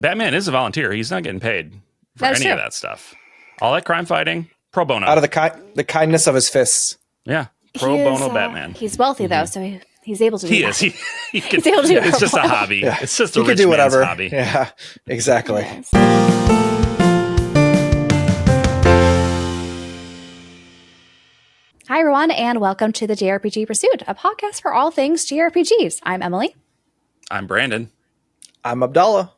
Batman is a volunteer. He's not getting paid for any of that stuff. All that crime fighting, pro bono. Out of the kindness of his fists. Yeah, pro bono Batman. He's wealthy though, so he's able to do that. He's able to do it. It's just a hobby. Yeah. It's just a rich man's hobby. Yeah, exactly. Yes. Hi, everyone, and welcome to the JRPG Pursuit, a podcast for all things JRPGs. I'm Emily. I'm Branden. I'm Dallah.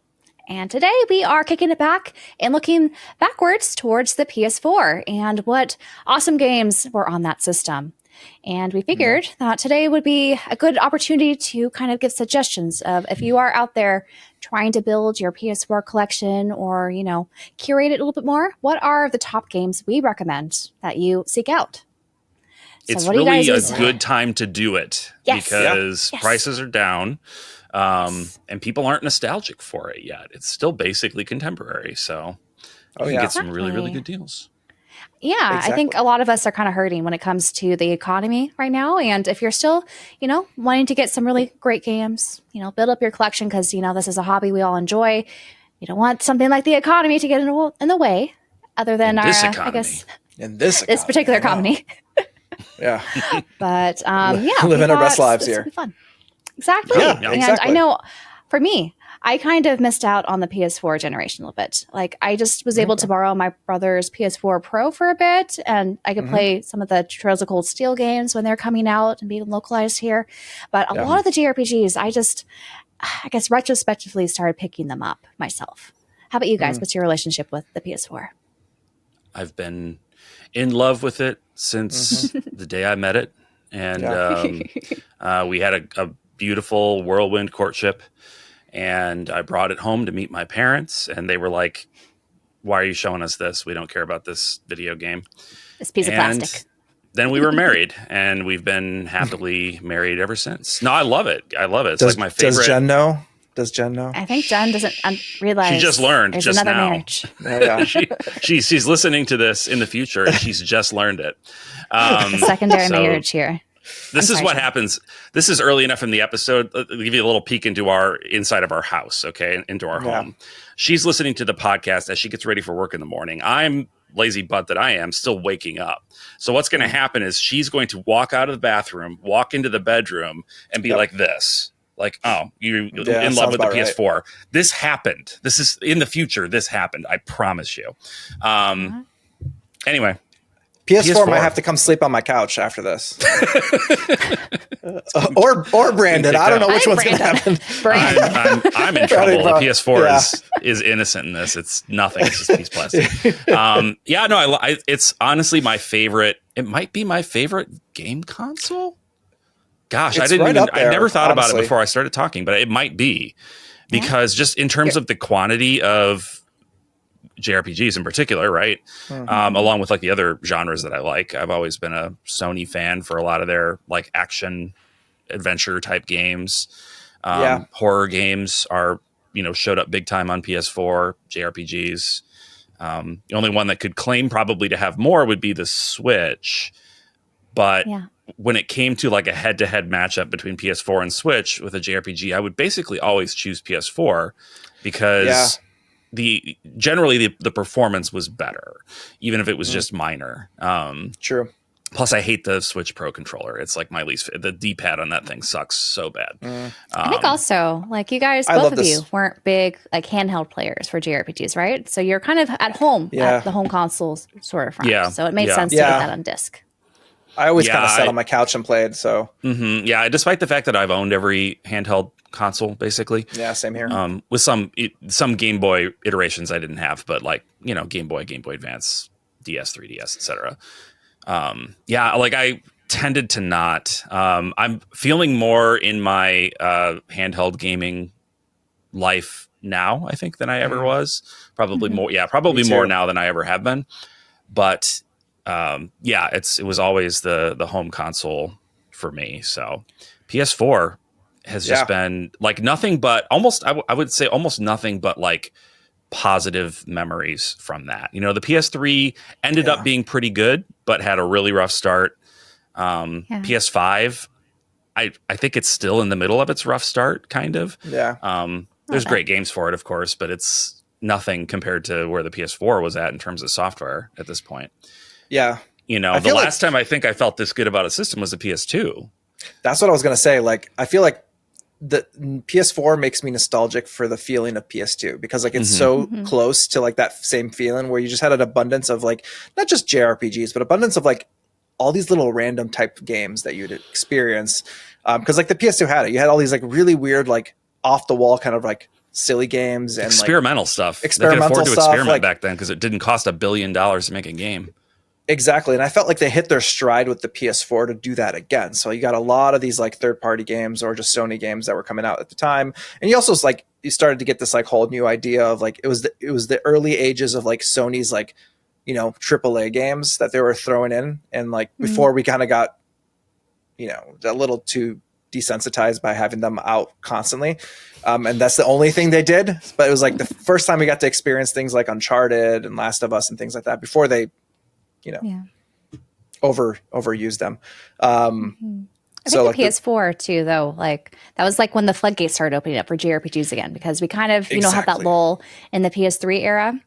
And today we are kicking it back and looking backwards towards the PS4 and what awesome games were on that system. And we figured that today would be a good opportunity to kind of give suggestions of if you are out there trying to build your PS4 collection or, curate it a little bit more, what are the top games we recommend that you seek out? It's really a good time to do it because prices are down and people aren't nostalgic for it yet. It's still basically contemporary. So you can get some really, really good deals. Yeah, exactly. I think a lot of us are kind of hurting when it comes to the economy right now. And if you're still, wanting to get some really great games, build up your collection because, this is a hobby we all enjoy. You don't want something like the economy to get in the way other than in this particular economy. Yeah. But living our best lives here. Be fun. Exactly. Yeah, and exactly. I know for me, I kind of missed out on the PS4 generation a little bit. Like I just was able to borrow my brother's PS4 Pro for a bit, and I could play some of the Trails of Cold Steel games when they're coming out and being localized here. But a lot of the JRPGs, I guess retrospectively started picking them up myself. How about you guys? What's your relationship with the PS4? I've been in love with it since the day I met it. And we had a beautiful whirlwind courtship. And I brought it home to meet my parents. And they were like, why are you showing us this? We don't care about this video game. This piece of plastic. Then we were married. And we've been happily married ever since. No, I love it. It's like my favorite. Does Jen know? I think Jen doesn't realize. She just learned there's just another now. Marriage. Yeah. She's listening to this in the future, and she's just learned it. A secondary marriage here. This is what happens. This is early enough in the episode. I'll give you a little peek into our inside of our house, okay, into our home. She's listening to the podcast as she gets ready for work in the morning. I'm lazy butt that I am still waking up. So what's going to happen is she's going to walk out of the bathroom, walk into the bedroom, and be like this. Like, oh, you're in love with the PS4. Right. This happened. This is in the future. This happened. I promise you. Anyway. PS4 might have to come sleep on my couch after this. or Branden. I don't know which one's going to happen. I'm in trouble. The PS4 is innocent in this. It's nothing. It's just a piece of plastic. It's honestly my favorite. It might be my favorite game console. Gosh, I never thought about it before I started talking, but it might be because just in terms of the quantity of JRPGs in particular, right? Along with like the other genres that I like. I've always been a Sony fan for a lot of their like action adventure type games. Horror games are, showed up big time on PS4, JRPGs. The only one that could claim probably to have more would be the Switch. But when it came to like a head-to-head matchup between PS4 and Switch with a JRPG, I would basically always choose PS4 because generally the performance was better, even if it was just minor. True. Plus, I hate the Switch Pro controller. It's like my least. The D-pad on that thing sucks so bad. I think also, like you guys, both of you weren't big like handheld players for JRPGs, right? So you're kind of at home at the home consoles sort of front. Yeah. So it made sense to get that on disc. I always kind of sat on my couch and played. So yeah, despite the fact that I've owned every handheld console, basically. Yeah, same here. With some Game Boy iterations I didn't have, but like Game Boy Advance, DS, 3DS, etc. Like I tended to not. I'm feeling more in my handheld gaming life now, I think, than I ever was. Probably more. Yeah, probably more now than I ever have been. But it was always the home console for me. So PS4 has just been like nothing but I would say almost nothing but like positive memories from that. The PS3 ended up being pretty good, but had a really rough start. PS5, I think it's still in the middle of its rough start, kind of. Yeah. There's great games for it, of course, but it's nothing compared to where the PS4 was at in terms of software at this point. Yeah. The last time I think I felt this good about a system was the PS2. That's what I was going to say. Like, I feel like the PS4 makes me nostalgic for the feeling of PS2 because like it's so close to like that same feeling where you just had an abundance of like, not just JRPGs, but abundance of like all these little random type games that you'd experience. Cause like the PS2 had it, you had all these like really weird, like off the wall kind of like silly games and experimental stuff. Experimental they could afford to stuff, experiment like, back then because it didn't cost $1 billion to make a game. Exactly. And I felt like they hit their stride with the PS4 to do that again. So you got a lot of these like third party games or just Sony games that were coming out at the time. And you also like, you started to get this like whole new idea of like, it was the early ages of like Sony's like, AAA games that they were throwing in. And like before we kind of got, a little too desensitized by having them out constantly. And that's the only thing they did. But it was like the first time we got to experience things like Uncharted and Last of Us and things like that before they, overused them. I think the PS4 too, though, like that was like when the floodgates started opening up for JRPGs again, because we kind of, had that lull in the PS3 era,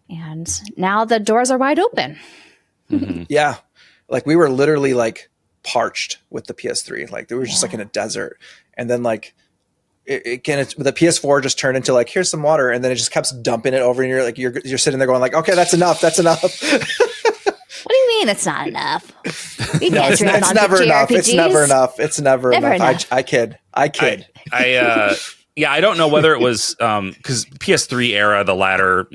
and now the doors are wide open. Yeah, like we were literally like parched with the PS3, like they were just like in a desert, and then like the PS4 just turned into like here's some water, and then it just kept dumping it over, and you're sitting there going like, okay, that's enough. What do you mean it's not enough? It's never enough. It's never enough. It's never enough. I kid. I don't know whether it was because PS3 era, the latter,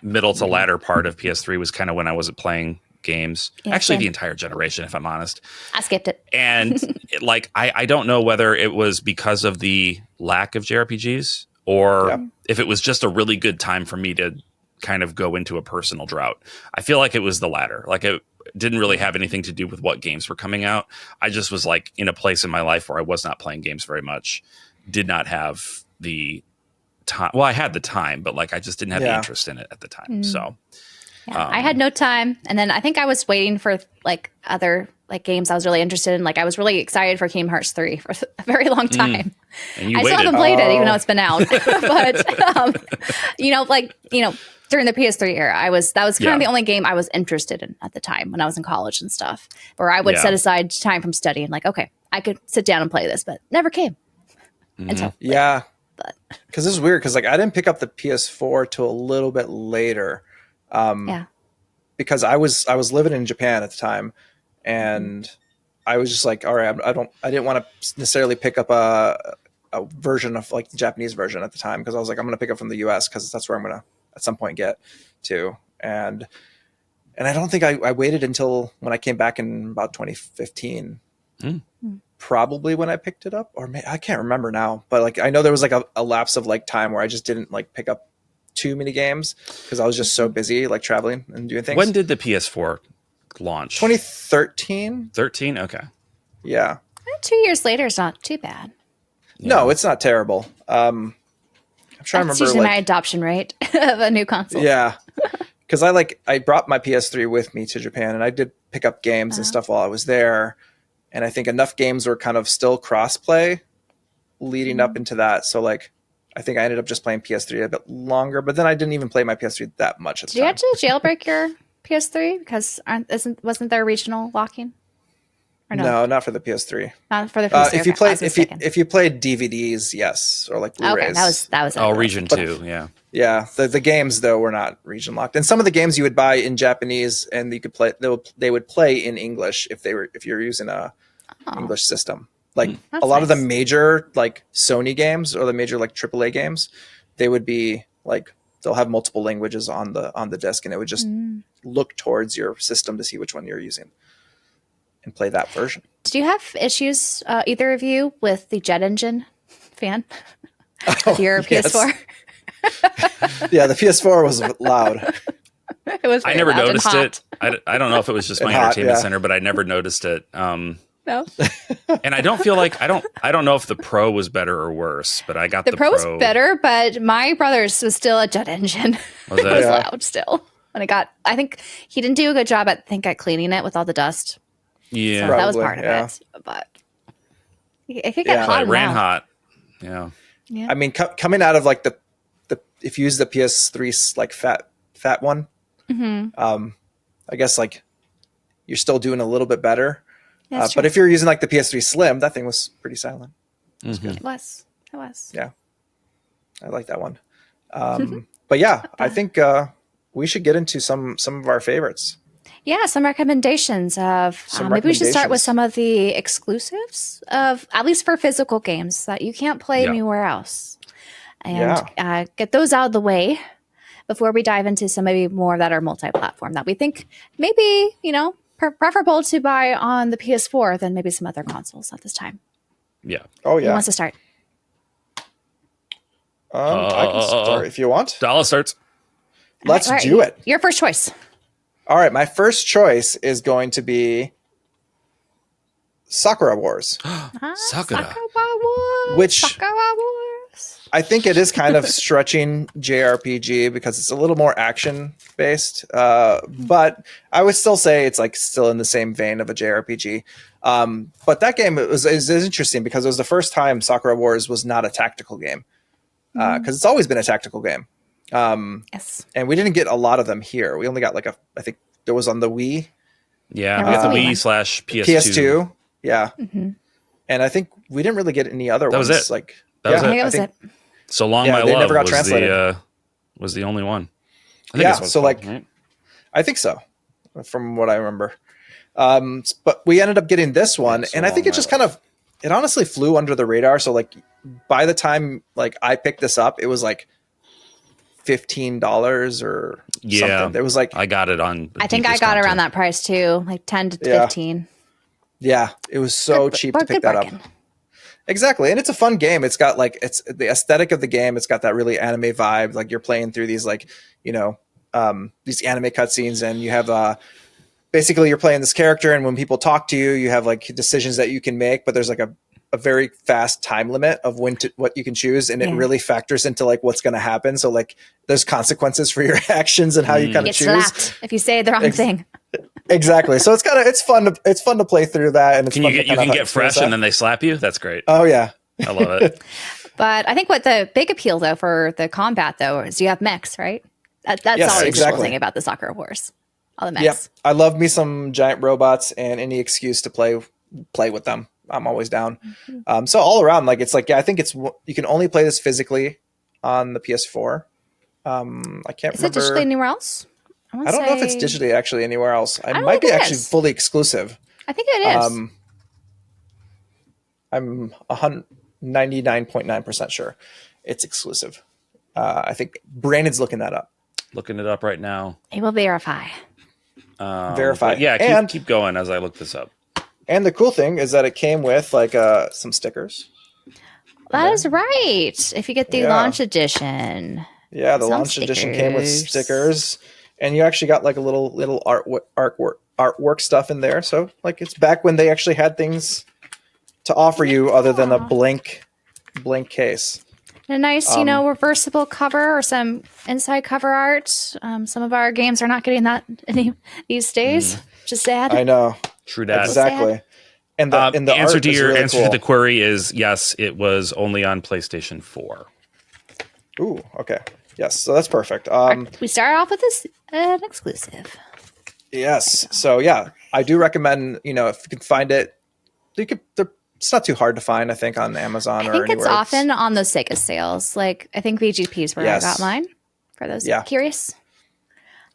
middle to latter part of PS3 was kind of when I wasn't playing games. Yeah, actually, the entire generation, if I'm honest. I skipped it. And I don't know whether it was because of the lack of JRPGs or if it was just a really good time for me to kind of go into a personal drought. I feel like it was the latter. Like it didn't really have anything to do with what games were coming out. I just was like in a place in my life where I was not playing games very much, did not have the time. Well, I had the time, but like I just didn't have the interest in it at the time. So I had no time. And then I think I was waiting for like other like games I was really interested in. Like I was really excited for Kingdom Hearts 3 for a very long time. And you I waited. still haven't played it, even though it's been out. But during the PS3 era, that was kind of the only game I was interested in at the time when I was in college and stuff, where I would set aside time from studying. Like, okay, I could sit down and play this, but never came until later. But because this is weird because like I didn't pick up the PS4 till a little bit later. Because I was living in Japan at the time, and I was just like, all right, I didn't want to necessarily pick up a version of like the Japanese version at the time because I was like, I'm going to pick up from the US because that's where I'm going to at some point get to. And I don't think I waited until when I came back in about 2015, probably when I picked it up, or I can't remember now, but like, I know there was like a lapse of like time where I just didn't like pick up too many games because I was just so busy like traveling and doing things. When did the PS4 launch? 2013. 13? Okay. Yeah. 2 years later is not too bad. No, it's not terrible. I'm trying to remember usually my adoption rate of a new console. Yeah. Because I brought my PS3 with me to Japan, and I did pick up games and stuff while I was there. And I think enough games were kind of still cross-play leading up into that. So like, I think I ended up just playing PS3 a bit longer, but then I didn't even play my PS3 that much at the time. Did you have to jailbreak your PS3 because wasn't there regional locking? Or no, not for the PS3. Not for the PS3. If you played DVDs, yes, or like Blu-rays. Okay, that was region 2, yeah. Yeah, the games though were not region locked, and some of the games you would buy in Japanese and you could play. They would play in English if you're using a English system. Like a lot of the major like Sony games or the major like AAA games, they would be like they'll have multiple languages on the disc, and it would just look towards your system to see which one you're using and play that version. Did you have issues, either of you, with the jet engine fan of your PS4? Yeah, the PS4 was loud. It was. I never noticed it. I don't know if it was just my entertainment center, but I never noticed it. No. And I don't feel like I don't know if the Pro was better or worse, but I got the Pro. Was better, but my brother's was still a jet engine. Was it was loud still. When I think he didn't do a good job at cleaning it with all the dust. Yeah, so that was part of it. But it could get hot. It ran hot. Yeah. Yeah. I mean, coming out of like the if you use the PS3 like fat one, I guess like you're still doing a little bit better. But if you're using like the PS3 Slim, that thing was pretty silent. It was. Yeah, I like that one. But yeah, I think we should get into some of our favorites. Yeah, some recommendations of maybe we should start with some of the exclusives of, at least for physical games, that you can't play anywhere else, and get those out of the way before we dive into some maybe more that are multi-platform that we think maybe, you know, preferable to buy on the PS4 than maybe some other consoles at this time. Yeah. Oh yeah. Who wants to start? I can start if you want. Dallah starts. Let's do it. Your first choice. All right, my first choice is going to be Sakura Wars. Sakura Wars. Which Sakura Wars. I think it is kind of stretching JRPG because it's a little more action based. But I would still say it's like still in the same vein of a JRPG. But that game is interesting because it was the first time Sakura Wars was not a tactical game. Because it's always been a tactical game. Yes. And we didn't get a lot of them here. We only got like I think there was on the Wii. Yeah, we got the Wii / PS2. PS2. Yeah. And I think we didn't really get any other ones. That was it. Like, That was it. So Long My they Love never got was translated. was the only one. I think Yeah, that's what it's so called, like, right? I think so, from what I remember. But we ended up getting this one, and I think it just it honestly flew under the radar. So like, by the time like I picked this up, it was like $15 or something. It was like, I got it on. I think I got around that price too, like 10 to 15. Yeah, it was so cheap to pick that up. Exactly. And it's a fun game. It's got like, it's the aesthetic of the game. It's got that really anime vibe. Like you're playing through these like, you know, these anime cutscenes, and you have basically you're playing this character, and when people talk to you, you have like decisions that you can make, but there's like a very fast time limit of what you can choose, and it really factors into like what's going to happen. So like there's consequences for your actions and how you kind of choose. Slapped if you say the wrong thing. Exactly. So it's fun to play through that, and it's you can get fresh and then they slap you. That's great. Oh yeah, I love it. But I think what the big appeal though for the combat though is you have mechs, right? That's always the cool thing about the Sakura Wars. All the mechs. Yep. I love me some giant robots, and any excuse to play with them, I'm always down. So all around, like it's like, I think you can only play this physically on the PS4. I can't remember. Is it digitally anywhere else? I don't know if it's digitally actually anywhere else. It might be actually fully exclusive. I think it is. I'm 99.9% sure it's exclusive. I think Brandon's looking that up. Looking it up right now. He will verify. Verify. Yeah, keep going as I look this up. And the cool thing is that it came with like some stickers. That is right. If you get the launch edition. Yeah, the launch edition came with stickers, and you actually got like a little artwork stuff in there. So like it's back when they actually had things to offer you other than a blank case. A nice, reversible cover or some inside cover art. Some of our games are not getting that these days. Just sad. I know. True that. Exactly. And the answer to your really answer to the query is yes, it was only on PlayStation 4. Ooh, okay. Yes, so that's perfect. We start off with an exclusive. Yes. So yeah, I do recommend, if you can find it, it's not too hard to find, I think, on Amazon or anywhere. I think it's often on those Sega sales. Like, I think VGP is where I got mine, for those curious.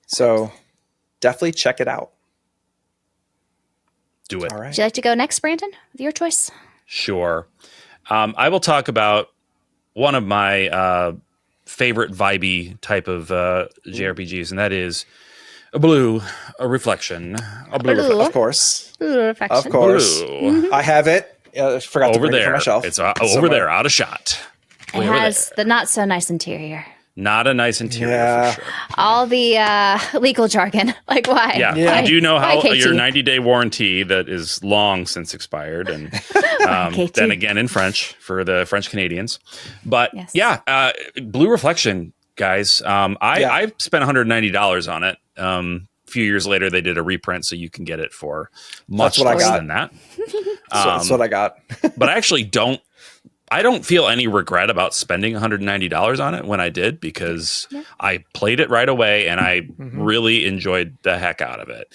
So definitely check it out. Do it. All right. Would you like to go next, Brandon, with your choice? Sure. I will talk about one of my favorite vibey type of JRPGs, and that is a reflection. Of course. Blue reflection. Of course. Blue. I have it. I forgot to bring it from my shelf. It's over there, out of shot. It has the not so nice interior. Not a nice interior for sure. All the legal jargon. Like, why? Yeah. I do know how your 90-day warranty that is long since expired. And then again in French for the French Canadians. But Blue Reflection, guys. I spent $190 on it. A few years later, they did a reprint, so you can get it for much less than that. That's what I got. But I actually don't. I don't feel any regret about spending $190 on it when I did, because I played it right away and I really enjoyed the heck out of it.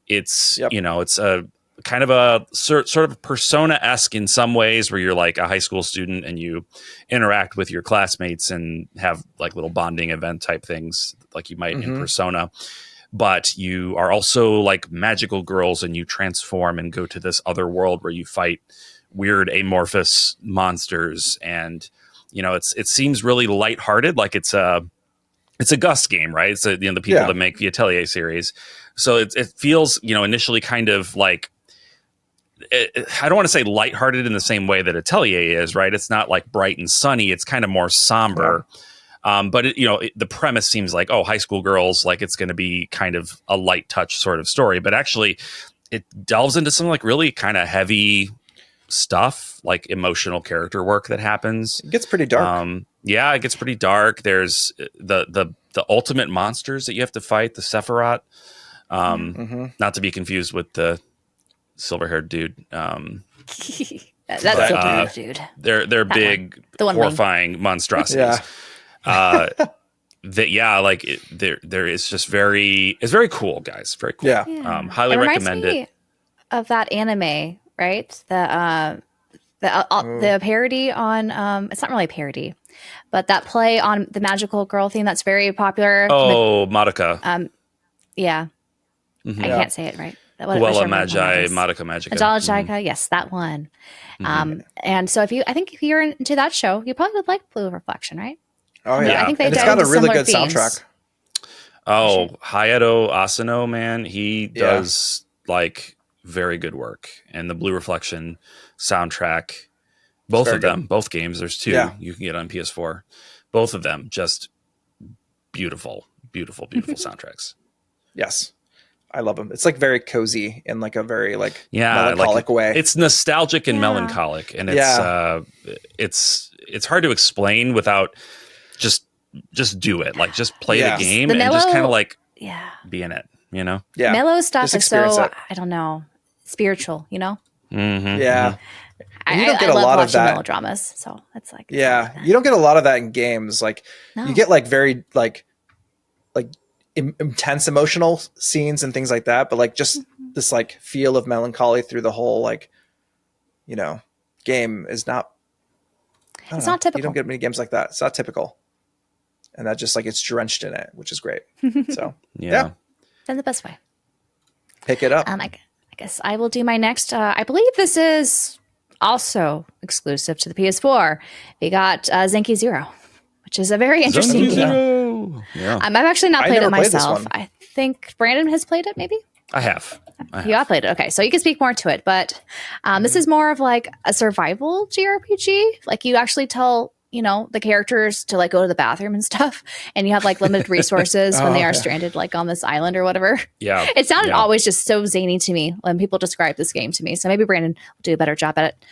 It's, it's a kind of a sort of Persona-esque in some ways, where you're like a high school student and you interact with your classmates and have like little bonding event type things like you might in Persona. But you are also like magical girls and you transform and go to this other world where you fight weird amorphous monsters. And, it seems really lighthearted. Like it's a Gus game, right? It's the people that make the Atelier series. So it feels, initially kind of like, I don't want to say lighthearted in the same way that Atelier is, right? It's not like bright and sunny. It's kind of more somber. But the premise seems like, high school girls, like it's going to be kind of a light touch sort of story. But actually, it delves into some like really kind of heavy stuff, like emotional character work that happens. It gets pretty dark. It gets pretty dark. There's the ultimate monsters that you have to fight, the Sephiroth. Not to be confused with the silver-haired dude. That's silver-haired dude. They're that big, horrifying monstrosities. There is just it's very cool, guys. Very cool. Highly recommend it. Of that anime, right? The parody on it's not really a parody, but that play on the magical girl theme that's very popular. Madoka. I can't say it right. Puella Magi, Madoka Magica. Dallah, yes, that one. And so I think if you're into that show, you probably would like Blue Reflection, right? Oh yeah, I think it's got a really good soundtrack. Hayato Asano, man, he does like very good work. And the Blue Reflection soundtrack, both of them, both games, there's two you can get on PS4. Both of them, just beautiful soundtracks. Yes. I love them. It's like very cozy in like a very melancholic way. It's nostalgic and melancholic, and it's hard to explain without just do it. Like just play the game and just kind of like be in it. Mellow stuff is so I don't know, spiritual. Yeah. You don't get a lot of that melodramas, so it's like you don't get a lot of that in games. Like you get like very like intense emotional scenes and things like that, but like just this like feel of melancholy through the whole game is not. It's not typical. You don't get many games like that. It's not typical, and that just like it's drenched in it, which is great. So in the best way. Pick it up. I guess I will do my next. I believe this is also exclusive to the PS4. We got Zanki Zero, which is a very interesting game. I've actually not played it myself. I think Branden has played it, maybe? I have. You have played it. Okay, so you can speak more to it. But this is more of like a survival JRPG. Like you actually tell, the characters to like go to the bathroom and stuff. And you have like limited resources when they are stranded like on this island or whatever. Yeah. It sounded always just so zany to me when people describe this game to me. So maybe Branden will do a better job at it.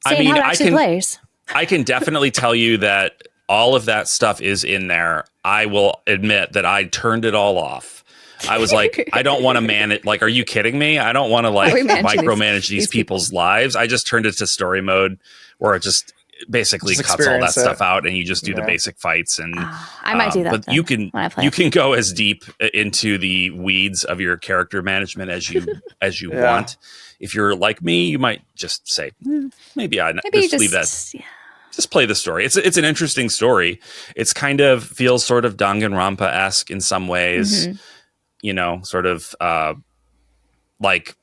Saying how it actually plays. I can definitely tell you that all of that stuff is in there. I will admit that I turned it all off. I was like, I don't want to manage. Like, are you kidding me? I don't want to like micromanage these people's lives. I just turned it to story mode, where it just basically cuts all that stuff out, and you just do the basic fights. And I might do that. But you can go as deep into the weeds of your character management as you want. If you're like me, you might just say, maybe just leave that. Yeah. Just play the story. It's an interesting story. It's kind of feels sort of Danganronpa-esque in some ways. Sort of like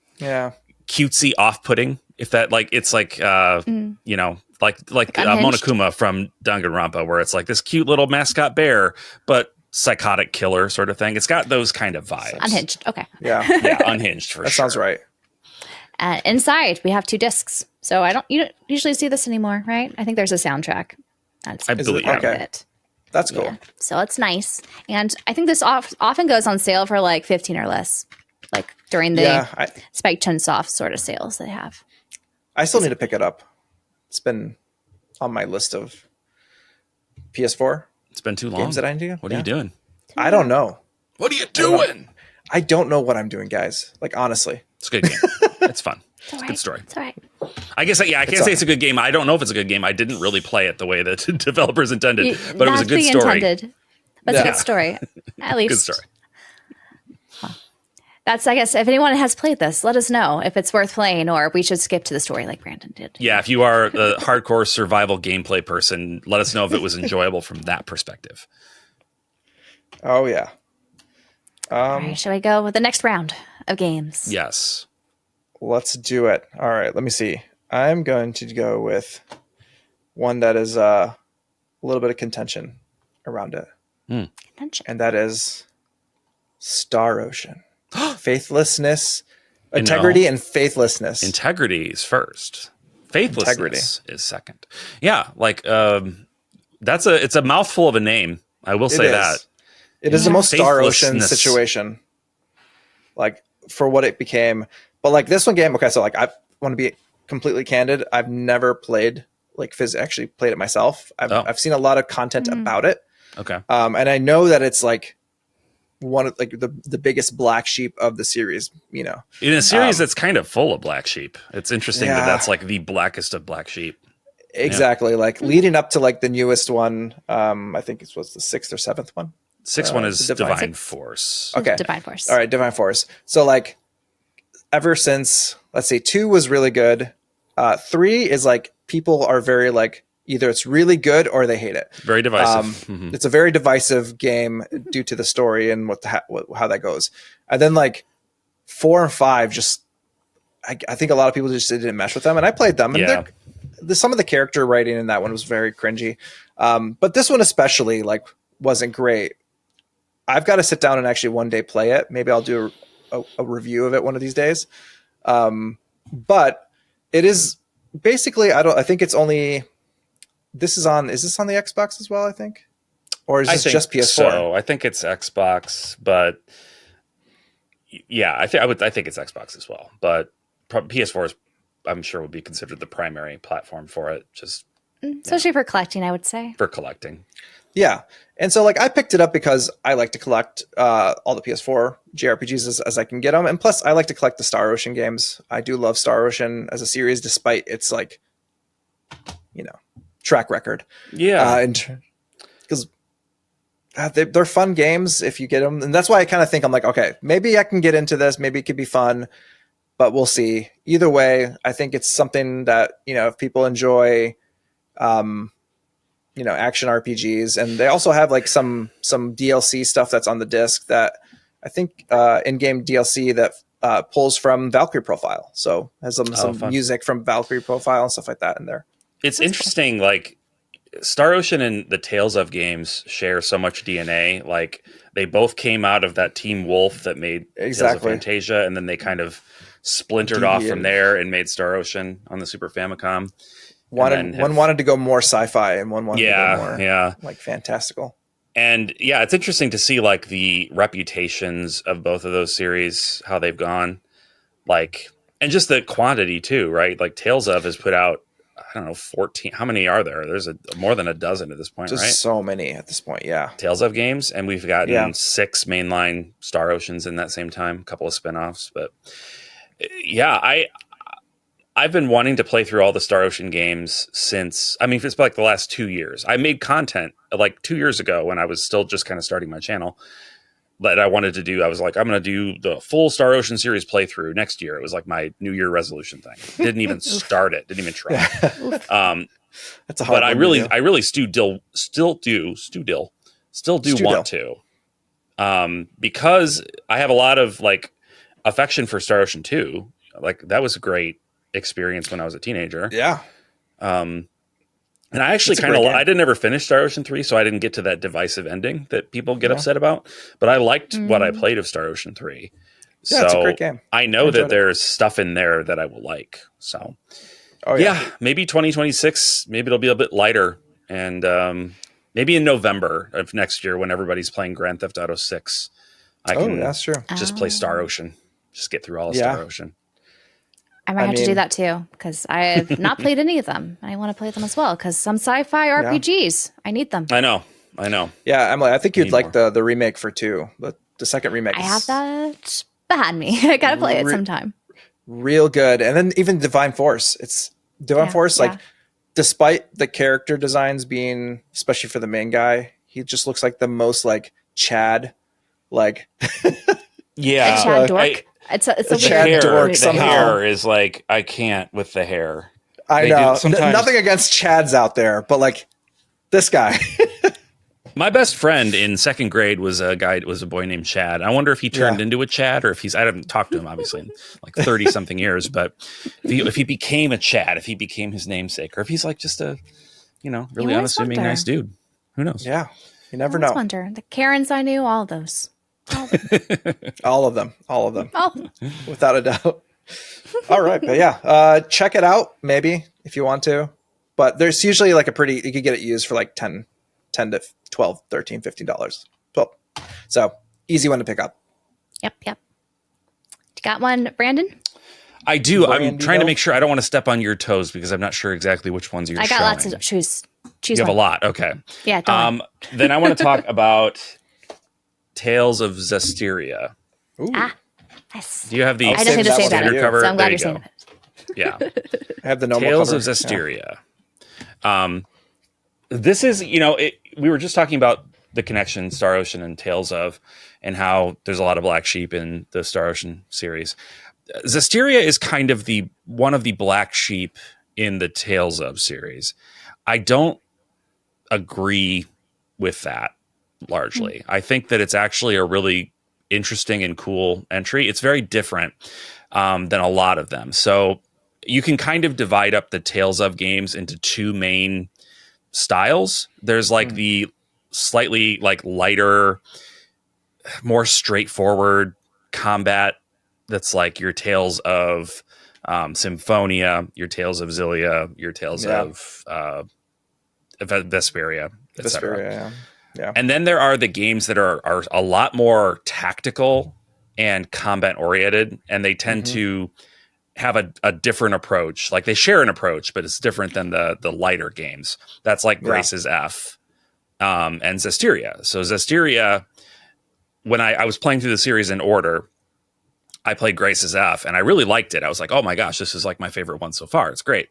cutesy, off-putting. If that like it's like like Monokuma from Danganronpa, where it's like this cute little mascot bear, but psychotic killer sort of thing. It's got those kind of vibes. Unhinged. Okay. Yeah, unhinged for that sure. Sounds right. Inside, we have 2 discs. So you don't usually see this anymore, right? I think there's a soundtrack. I believe it. That's cool. Yeah. So it's nice. And I think this often goes on sale for like 15 or less, like during the Spike Chunsoft sort of sales they have. I still need to pick it up. It's been on my list of PS4. It's been too long. Games that I do. What are you doing? I don't know. What are you doing? I don't know what I'm doing, guys. Like, honestly. It's a good game. It's fun. It's a good story. It's all right. I guess, I can't say it's a good game. I don't know if it's a good game. I didn't really play it the way that developers intended, but it was a good story. But it's a good story, at least. Good story. That's, I guess, if anyone has played this, let us know if it's worth playing or we should skip to the story like Branden did. Yeah, if you are the hardcore survival gameplay person, let us know if it was enjoyable from that perspective. Oh, yeah. All right, shall we go with the next round of games? Yes. Let's do it. All right, let me see. I'm going to go with one that is a little bit of contention around it. Contention. And that is Star Ocean. Faithlessness, integrity, and faithlessness. Integrity is first. Faithlessness is second. Yeah, like it's a mouthful of a name. I will say that. It is the most Star Ocean situation, like for what it became. But like this one game, okay, so like I want to be completely candid. I've never played actually played it myself. I've seen a lot of content about it. Okay, and I know that it's like one of like the biggest black sheep of the series, you know, in a series that's kind of full of black sheep. It's interesting that that's like the blackest of black sheep. Exactly. Like leading up to like the newest one. I think it was the 6th or 7th one. 6th one is Divine Force. Okay. Divine Force. All right. Divine Force. So like ever since, let's say 2 was really good. 3 is like, people are very like, either it's really good or they hate it. Very divisive. It's a very divisive game due to the story and how that goes. And then like 4 and 5, just I think a lot of people just didn't mesh with them. And I played them, and some of the character writing in that one was very cringy. But this one especially like wasn't great. I've got to sit down and actually one day play it. Maybe I'll do a review of it one of these days. But it is basically I think it's only. Is this on the Xbox as well, I think? Or is this just PS4? So I think it's Xbox, but yeah, I think it's Xbox as well. But PS4 is, I'm sure, would be considered the primary platform for it. Just especially for collecting, I would say. For collecting. Yeah. And so like I picked it up because I like to collect all the PS4 JRPGs as I can get them. And plus I like to collect the Star Ocean games. I do love Star Ocean as a series, despite its like, you know, track record. Because they're fun games if you get them, and that's why I kind of think I'm like, okay, maybe I can get into this, maybe it could be fun, but we'll see. Either way, I think it's something that, you know, if people enjoy action RPGs, and they also have like some DLC stuff that's on the disc that I think in-game DLC that pulls from Valkyrie Profile, so has some music from Valkyrie Profile and stuff like that in there. It's interesting, like Star Ocean and the Tales of games share so much DNA. Like they both came out of that Team Wolf that made Tales of Fantasia, and then they kind of splintered off from there and made Star Ocean on the Super Famicom. One wanted to go more sci-fi, and one wanted to go more like fantastical. And yeah, it's interesting to see like the reputations of both of those series, how they've gone, like, and just the quantity too, right? Like Tales of has put out, I don't know, 14. How many are there? There's more than a dozen at this point, right? So many at this point, yeah. Tales of games, and we've gotten 6 mainline Star Oceans in that same time, a couple of spinoffs. But yeah, I've been wanting to play through all the Star Ocean games since, I mean, it's like the last 2 years. I made content like 2 years ago when I was still just kind of starting my channel that I wanted to do. I was like, I'm going to do the full Star Ocean series playthrough next year. It was like my New Year resolution thing. Didn't even start it. Didn't even try. That's a hard but I really still do want to, because I have a lot of like affection for Star Ocean 2. Like that was a great experience when I was a teenager. Yeah. And I actually I didn't ever finish Star Ocean 3, so I didn't get to that divisive ending that people get upset about. But I liked what I played of Star Ocean 3. Yeah, it's a great game. I know that there's stuff in there that I will like. So, maybe 2026, maybe it'll be a bit lighter. And maybe in November of next year when everybody's playing Grand Theft Auto 6, I can that's true. Just play Star Ocean. Just get through all of Star Ocean. I might have to do that too, because I have not played any of them. I want to play them as well, because some sci-fi RPGs, I need them. I know. Yeah, Emily, I think you'd like the remake for 2, the second remake. I have that behind me. I gotta play it sometime. real good. And then even Divine Force, like despite the character designs being, especially for the main guy, he just looks like the most like Chad, like yeah, a Chad dork. It's a Chad dork. The Somehow hair is like, I can't with the hair. I know. Nothing against Chads out there, but like this guy. My best friend in second grade was a boy named Chad. I wonder if he turned into a Chad, or if I haven't talked to him obviously in like 30 something years, but if he became a Chad, if he became his namesake, or if he's like just a, really unassuming, nice dude. Who knows? Yeah. You never know. Wonder. The Karens I knew, all of those. All of them. Oh. Without a doubt. All right. But yeah, check it out maybe if you want to. But there's usually like you could get it used for like 10 to 12, 13, $15. Well, so easy one to pick up. Yep. You got one, Branden? I do. I'm trying to make sure I don't want to step on your toes because I'm not sure exactly which ones you're showing. I got lots to choose. You have a lot. Okay. Yeah. Don't then I want to talk about Tales of Zesteria. Ooh. Yes. Do you have the I just need to say that cover? So I'm glad you're saying it. Yeah. I have the normal Tales cover. of Zesteria. Yeah. This is, we were just talking about the connection Star Ocean and Tales of, and how there's a lot of black sheep in the Star Ocean series. Zesteria is kind of one of the black sheep in the Tales of series. I don't agree with that largely. I think that it's actually a really interesting and cool entry. It's very different than a lot of them. So you can kind of divide up the Tales of games into two main styles. There's like the slightly like lighter, more straightforward combat that's like your Tales of Symphonia, your Tales of Xillia, your Tales of Vesperia, etc. Yeah. And then there are the games that are a lot more tactical and combat oriented, and they tend to have a different approach. Like they share an approach, but it's different than the lighter games. That's like Grace's F and Zesteria. So Zesteria, when I was playing through the series in order, I played Grace's F and I really liked it. I was like, oh my gosh, this is like my favorite one so far. It's great.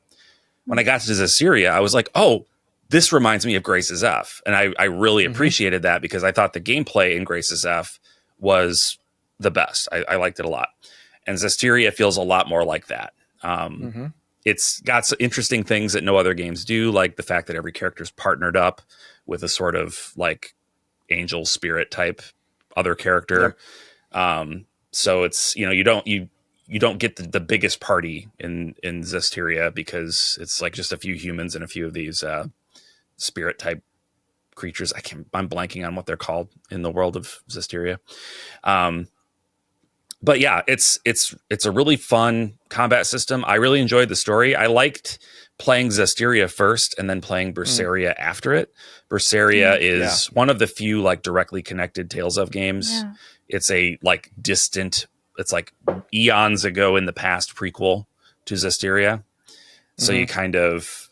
When I got to Zesteria, I was like, oh, this reminds me of Grace's F. And I really appreciated that because I thought the gameplay in Grace's F was the best. I liked it a lot. And Zesteria feels a lot more like that. It's got some interesting things that no other games do, like the fact that every character is partnered up with a sort of like angel spirit type other character. So it's, you don't get the biggest party in Zesteria because it's like just a few humans and a few of these spirit type creatures. I'm blanking on what they're called in the world of Zesteria. But yeah, it's a really fun combat system. I really enjoyed the story. I liked playing Zesteria first and then playing Berseria after it. Berseria is one of the few like directly connected Tales of games. Yeah. It's a like distant, it's like eons ago in the past prequel to Zesteria. So you kind of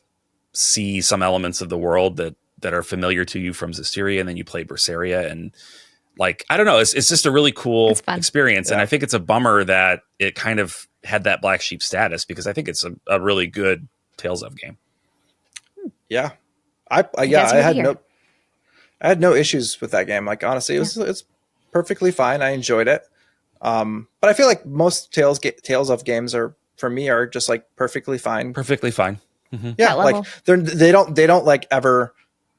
see some elements of the world that are familiar to you from Zesteria, and then you play Berseria, and like, I don't know, it's just a really cool experience. And I think it's a bummer that it kind of had that black sheep status because I think it's a really good Tales of game. Yeah. I had no issues with that game. Like, honestly, it's perfectly fine. I enjoyed it. But I feel like most Tales of games for me are just like perfectly fine. Perfectly fine. Mm-hmm. Yeah. Like they don't like ever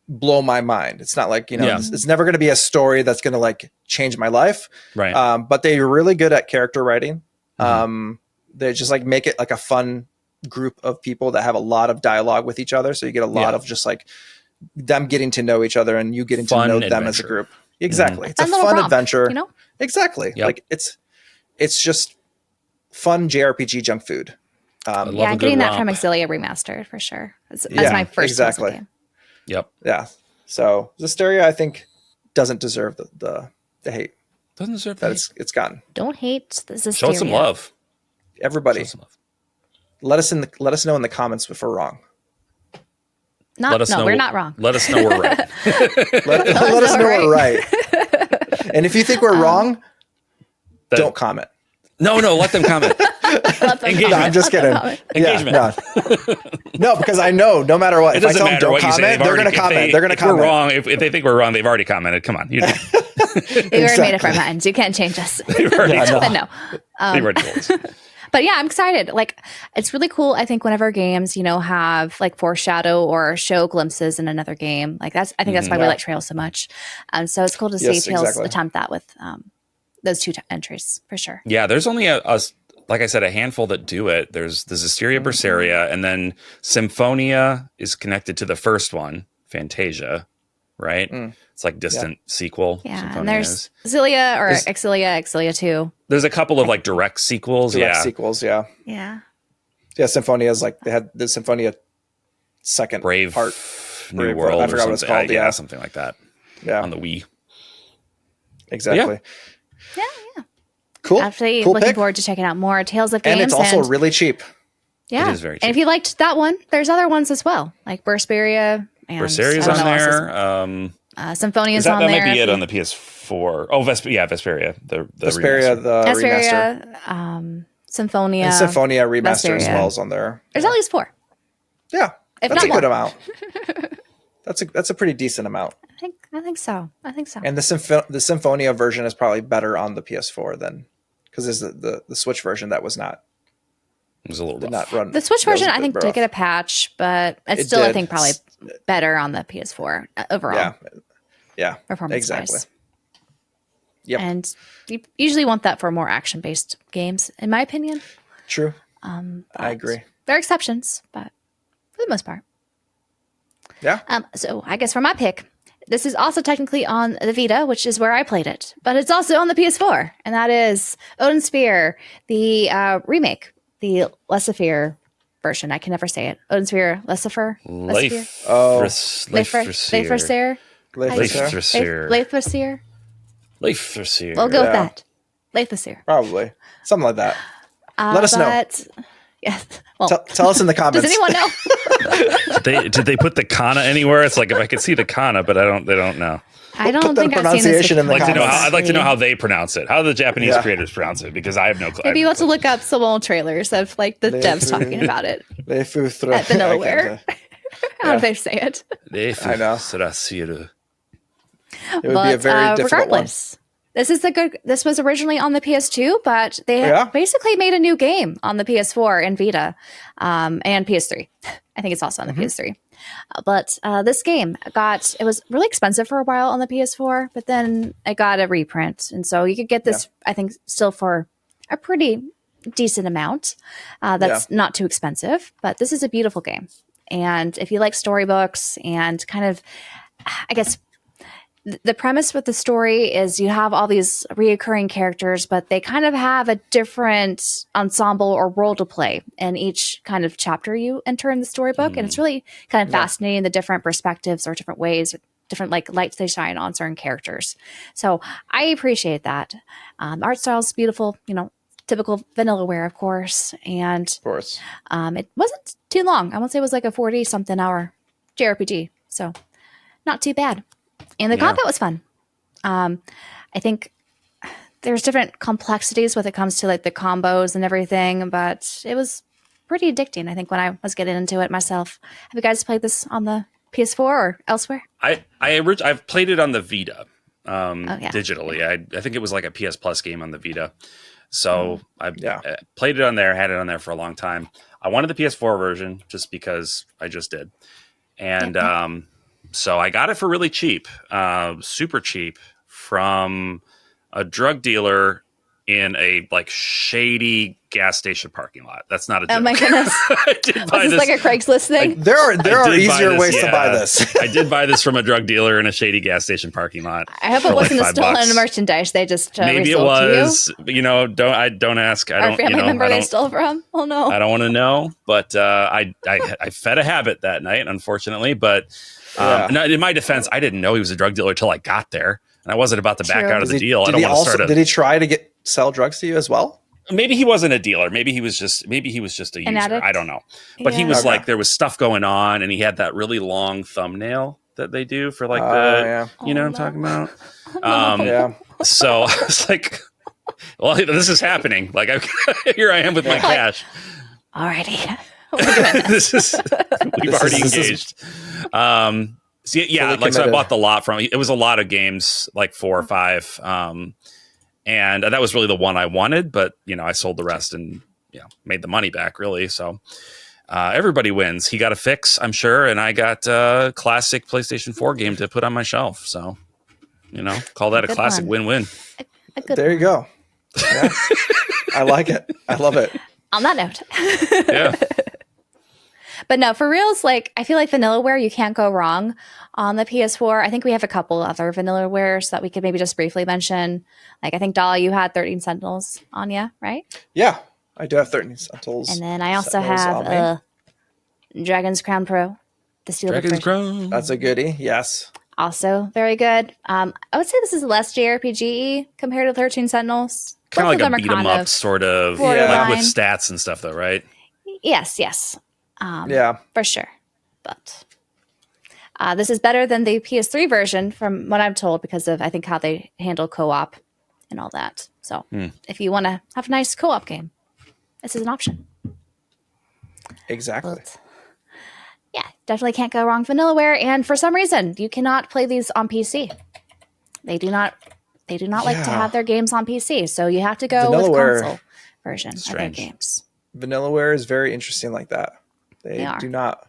blow my mind. It's not like, it's never going to be a story that's going to like change my life. Right. But they're really good at character writing. They just like make it like a fun group of people that have a lot of dialogue with each other. So you get a lot of just like them getting to know each other and you getting to know them as a group. Exactly. It's a fun adventure. Exactly. Yep. Like it's just fun JRPG junk food. I'm getting that from Xillia Remastered for sure. That's my first game. Yep. Yeah. So Zesteria, I think, doesn't deserve the hate. Doesn't deserve that it's gotten. Don't hate the Zesteria. Show it some love. Everybody. Let us know in the comments if we're wrong. We're not wrong. Let us know we're right. let us know we're right. And if you think we're wrong, don't comment. No, let them comment. Engagement. No, I'm just kidding. Engagement. Yeah, no, because I know no matter what, if I tell them don't comment, they're going to comment. They're going to comment. We're wrong. If they think we're wrong, they've already commented. Come on, you know. We've already made up our minds. You can't change us. They've already told us. No. They've already told us. But yeah, I'm excited. Like, it's really cool. I think whenever games, have like foreshadow or show glimpses in another game, like I think that's why we like Trails so much. So it's cool to see Trails attempt that with those two entries for sure. Yeah, there's only like I said, a handful that do it. There's the Zesteria Berseria, and then Symphonia is connected to the first one, Fantasia, right? It's like distant sequel. Yeah, Symphonia and there's Xillia or Xillia 2. There's a couple of like direct sequels. Sequels, yeah. Yeah. Yeah, Symphonia is like, they had the Symphonia second Brave part. New World. I forgot what it's called. Yeah, something like that. Yeah. On the Wii. Exactly. Yeah. Cool. Actually, cool looking pick. forward to checking out more Tales of Games. And it's also really cheap. Yeah. It is very cheap. And if you liked that one, there's other ones as well, like Bersperia. Berseria's on there. Symphonia's on there. That might be it on the PS4. Oh, Vesperia. The Vesperia, remaster. the Vesperia, remaster. Symphonia. And Symphonia remaster Vesperia. as well is on there. There's at least 4. Yeah. If That's a not good more. amount. That's a pretty decent amount. I think so. And the Symphonia version is probably better on the PS4 than, because there's the Switch version that was not. It was a little Did rough. not run. The Switch version, I think, did get a patch, but it's still, did. I think, probably better on the PS4 overall. Yeah. Performance Exactly. wise. Yep. And you usually want that for more action-based games, in my opinion. True. I agree. There are exceptions, but for the most part. Yeah. So I guess for my pick, this is also technically on the Vita, which is where I played it, but it's also on the PS4, and that is Odin Sphere, the remake, the Leifthrasir version. I can never say it. Odin Sphere, Leifthrasir. Leifthrasir. Leifthrasir. Leifthrasir. We'll go with that. Leifthrasir. Probably. Something like that. Let us know. Yes. Well, Tell us in the comments. does anyone know? Did they put the kana anywhere? It's like, if I could see the kana, but they don't know. I don't Put the think I've seen this. pronunciation in the comments. I'd like to know how they pronounce it. How the Japanese creators pronounce it, because I have no clue. Maybe you want to look up some old trailers of like the devs talking about it at Vanillaware. How do they say it? I know. Leifthrasir. It would be a very difficult regardless, this was originally on the PS2, but they basically made a new game on the PS4 and Vita, and PS3. I think it's also on the PS3. But this game it was really expensive for a while on the PS4, but then it got a reprint. And so you could get this, I think, still for a pretty decent amount. That's not too expensive, but this is a beautiful game. And if you like storybooks and kind of, I guess, the premise with the story is you have all these reoccurring characters, but they kind of have a different ensemble or role to play in each kind of chapter you enter in the storybook. And it's really kind of fascinating, the different perspectives or different ways, different like lights they shine on certain characters. So I appreciate that. Art style is beautiful, typical Vanillaware, of course. And it wasn't too long. I want to say it was like a 40-something hour JRPG. So not too bad. And the combat was fun. I think there's different complexities when it comes to like the combos and everything, but it was pretty addicting, I think, when I was getting into it myself. Have you guys played this on the PS4 or elsewhere? I've played it on the Vita digitally. I think it was like a PS Plus game on the Vita. So I played it on there, had it on there for a long time. I wanted the PS4 version just because I just did. And so I got it for really cheap, super cheap, from a drug dealer in a like shady gas station parking lot. That's not a joke. Oh my goodness! Was this like a Craigslist thing? There are easier ways to buy this. I did buy this from a drug dealer in a shady gas station parking lot. I hope it wasn't a stolen merchandise. They just maybe it was. Don't ask. Our family member they stole from. Oh no! I don't want to know. But I fed a habit that night, unfortunately. But in my defense, I didn't know he was a drug dealer until I got there, and I wasn't about to back out of the deal. Did he try to sell drugs to you as well? Maybe he wasn't a dealer. Maybe he was just a user. I don't know. But he was like, there was stuff going on, and he had that really long thumbnail that they do for like what I'm talking about. So I was like, Well, this is happening. Like, here I am with my cash. Alrighty. We've already engaged. So I bought the lot from. It was a lot of games, like 4 or 5, and that was really the one I wanted. But I sold the rest and made the money back. Really, so everybody wins. He got a fix, I'm sure, and I got a classic PlayStation 4 game to put on my shelf. So call that a classic win-win. There you go. Yeah. I like it. I love it. On that note. Yeah. But no, for reals, like I feel like Vanillaware, you can't go wrong on the PS4. I think we have a couple other Vanillawares that we could maybe just briefly mention. Like I think Dallah, you had 13 Sentinels on you, right? Yeah, I do have 13 Sentinels. And then I also have Dragon's Crown Pro, the steelbook Crown. That's a goodie. Yes. Also very good. I would say this is less JRPG compared to 13 Sentinels. Kind of like a beat 'em up sort of, like with stats and stuff, though, right? Yes. Yeah, for sure. But this is better than the PS3 version, from what I'm told, because of I think how they handle co-op and all that. So if you want to have a nice co-op game, this is an option. Exactly. But, yeah, definitely can't go wrong with Vanillaware. And for some reason, you cannot play these on PC. They do not like to have their games on PC, so you have to go with console version of their games. Vanillaware is very interesting like that. They do not.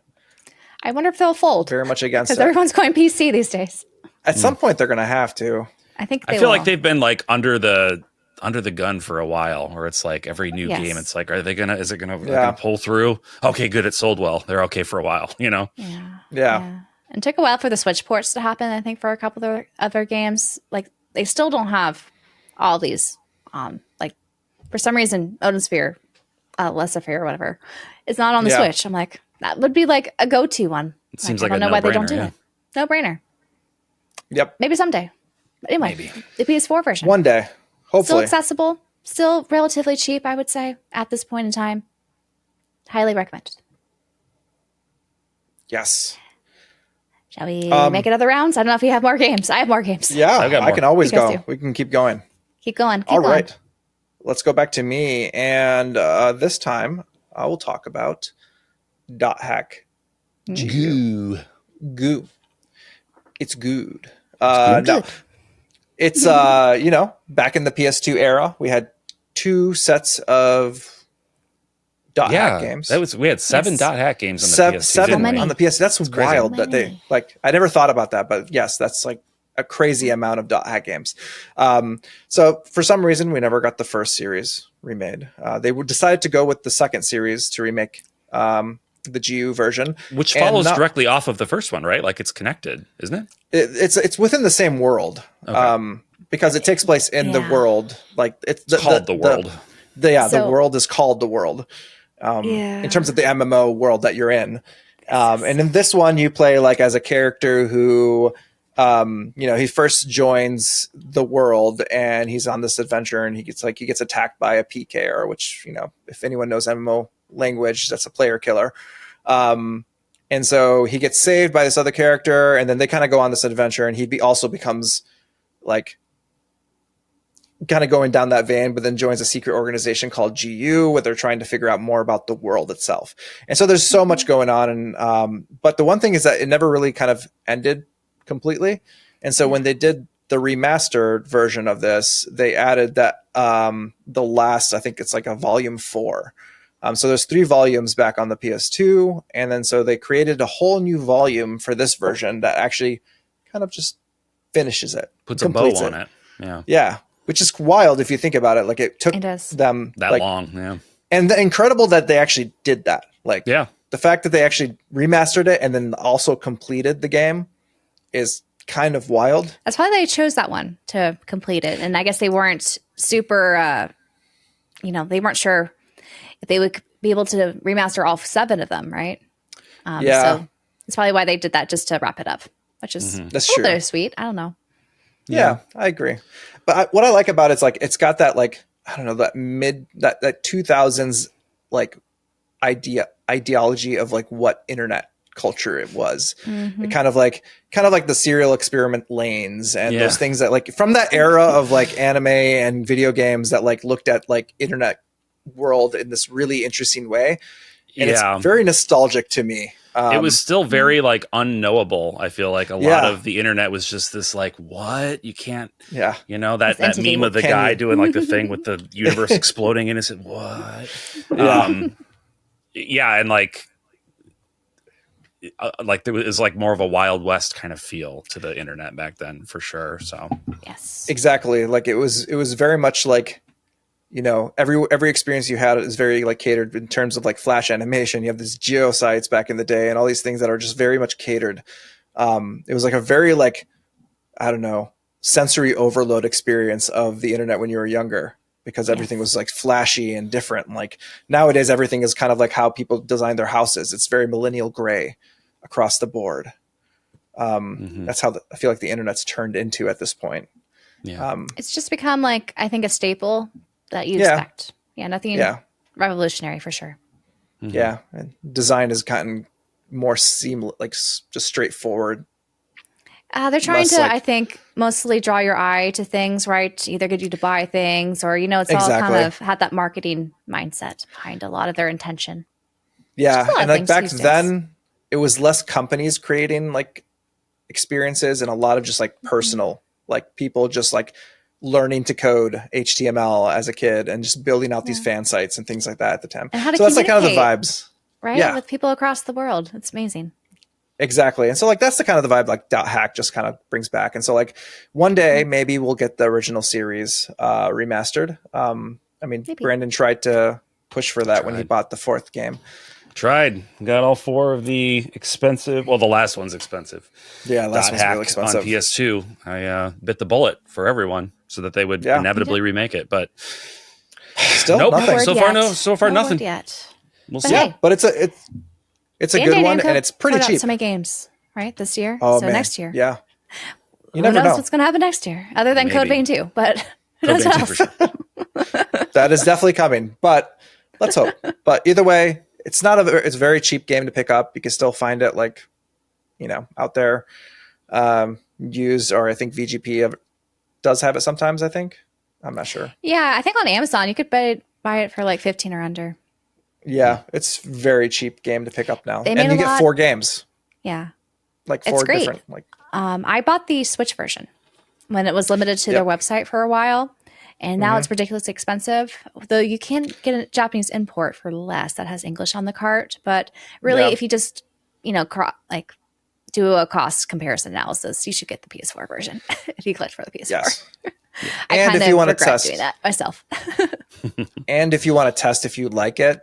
I wonder if they'll fold. Very much against it. Because everyone's going PC these days. At some point, they're going to have to. I think I feel like they've been like under the gun for a while, where it's like every new game, it's like, is it gonna pull through? Okay, good, it sold well. They're okay for a while, Yeah. And it took a while for the Switch ports to happen, I think, for a couple of other games. Like, they still don't have all these. Like, for some reason, Odin Sphere, Leifthrasir or whatever, is not on the Switch. I'm like, that would be like a go-to one. It seems like I don't know why they don't do it. No brainer. Yep. Maybe someday. But anyway, the PS4 version. One day. Hopefully. Still accessible. Still relatively cheap, I would say, at this point in time. Highly recommended. Yes. Shall we make another rounds? I don't know if you have more games. I have more games. Yeah, I can always go. We can keep going. Keep going. All right. Let's go back to me. And this time, I will talk about Dot Hack. Goo. It's good. No. It's, back in the PS2 era, we had 2 sets of Dot Hack games. We had 7 Dot Hack games on the PS2. 7 on the PS2. That's wild that they, I never thought about that, but yes, that's like a crazy amount of Dot Hack games. So for some reason, we never got the first series remade. They decided to go with the second series to remake the GU version, which follows directly off of the first one, right? Like, it's connected, isn't it? It's within the same world, because it takes place in the world. Like, it's called the world. The world is called the world. In terms of the MMO world that you're in, and in this one, you play like as a character who, he first joins the world and he's on this adventure and he gets attacked by a PKer, which if anyone knows MMO language, that's a player killer. And so he gets saved by this other character, and then they kind of go on this adventure, and he also becomes like kind of going down that vein, but then joins a secret organization called GU, where they're trying to figure out more about the world itself. And so there's so much going on. And but the one thing is that it never really kind of ended completely. And so when they did the remastered version of this, they added that the last, I think it's like a volume 4. So there's 3 volumes back on the PS2. And then so they created a whole new volume for this version that actually kind of just finishes it. Puts a bow on it. Yeah. Yeah. Which is wild if you think about it. Like, it took them that long. Yeah. And incredible that they actually did that. Like, the fact that they actually remastered it and then also completed the game is kind of wild. That's why they chose that one to complete it. And I guess they weren't super, they weren't sure if they would be able to remaster all 7 of them, right? So that's probably why they did that, just to wrap it up, which is that's a little bit sweet. I don't know. Yeah, I agree. But what I like about it's like, it's got that, like, I don't know, that that 2000s like ideology of like what internet culture it was. It kind of like the serial experiment lanes and those things that like from that era of like anime and video games that like looked at like internet world in this really interesting way. And it's very nostalgic to me. It was still very like unknowable. I feel like a lot of the internet was just this like, what? You can't, you know, that meme of the guy doing like the thing with the universe exploding and it's what? And like there was like more of a Wild West kind of feel to the internet back then for sure. So yes, exactly. Like it was very much like, you know, every experience you had is very like catered in terms of like flash animation. You have these geosites back in the day and all these things that are just very much catered. It was like a very like, I don't know, sensory overload experience of the internet when you were younger, because everything was like flashy and different. And like nowadays, everything is kind of like how people design their houses. It's very millennial gray across the board. That's how I feel like the internet's turned into at this point. Yeah. It's just become like, I think, a staple that you expect. Yeah, nothing revolutionary for sure. Yeah, and design has gotten more seamless, like just straightforward. They're trying to, I think, mostly draw your eye to things, right? Either get you to buy things or, you know, it's all kind of had that marketing mindset behind a lot of their intention. Yeah, and like back then, it was less companies creating like experiences and a lot of just like personal, like people just like learning to code HTML as a kid and just building out these fan sites and things like that at the time. And how to so that's like kind of the vibes. Right? Yeah. With people across the world. It's amazing. Exactly. And so like that's the kind of the vibe like .hack just kind of brings back. And so like one day maybe we'll get the original series remastered. I mean, maybe. Branden tried to push for that when he bought the 4th game. Got all 4 of the expensive. Well, the last one's expensive. Yeah, last one's really expensive. On PS2, I bit the bullet for everyone so that they would inevitably remake it. But still nothing. So far, nothing Yet. We'll see. Yeah, but it's a good one and it's pretty cheap. So many games, right? This year. Oh, so man. next year. Yeah. Who knows what's going to happen next year, other than Code Vein 2, but who knows what else? That is definitely coming, but let's hope. But either way, it's a very cheap game to pick up. You can still find it like, you know, out there used, or I think VGP does have it sometimes, I think. I'm not sure. Yeah, I think on Amazon you could buy it for like 15 or under. Yeah, it's very cheap game to pick up now. And you get 4 games. Yeah. Like 4 different. Like I bought the Switch version when it was limited to their website for a while. And now it's ridiculously expensive, though you can get a Japanese import for less that has English on the cart. But really, if you just, you know, do a cost comparison analysis, you should get the PS4 version if you collect for the PS4. Yes. I and if you want to test doing that myself. And if you want to test if you like it,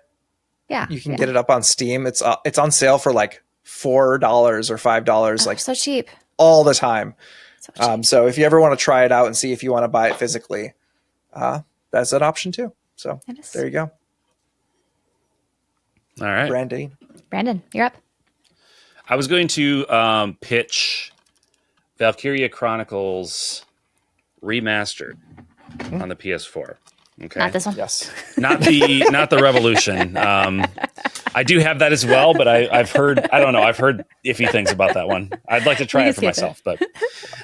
you can get it up on Steam. It's on sale for like $4 or $5, like so cheap all the time. So cheap. So if you ever want to try it out and see if you want to buy it physically, that's an option too. So there you go. All right. Branden, you're up. I was going to pitch Valkyria Chronicles Remastered on the PS4. Okay. Not this one. Yes. Not the Revolution. I do have that as well, but I've heard iffy things about that one. I'd like to try it for myself, but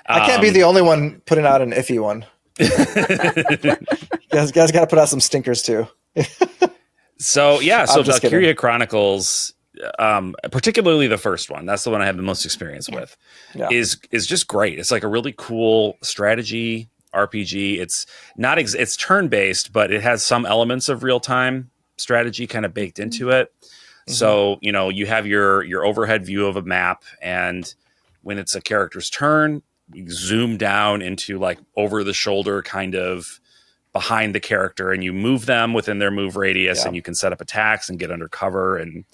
I can't be the only one putting out an iffy one. guys got to put out some stinkers too. So Valkyria Chronicles, particularly the first one, that's the one I have the most experience with, is just great. It's like a really cool strategy RPG. It's not it's turn-based, but it has some elements of real-time strategy kind of baked into it. So, you know, you have your overhead view of a map, and when it's a character's turn, you zoom down into like over the shoulder kind of behind the character, and you move them within their move radius, and you can set up attacks and get under cover. And,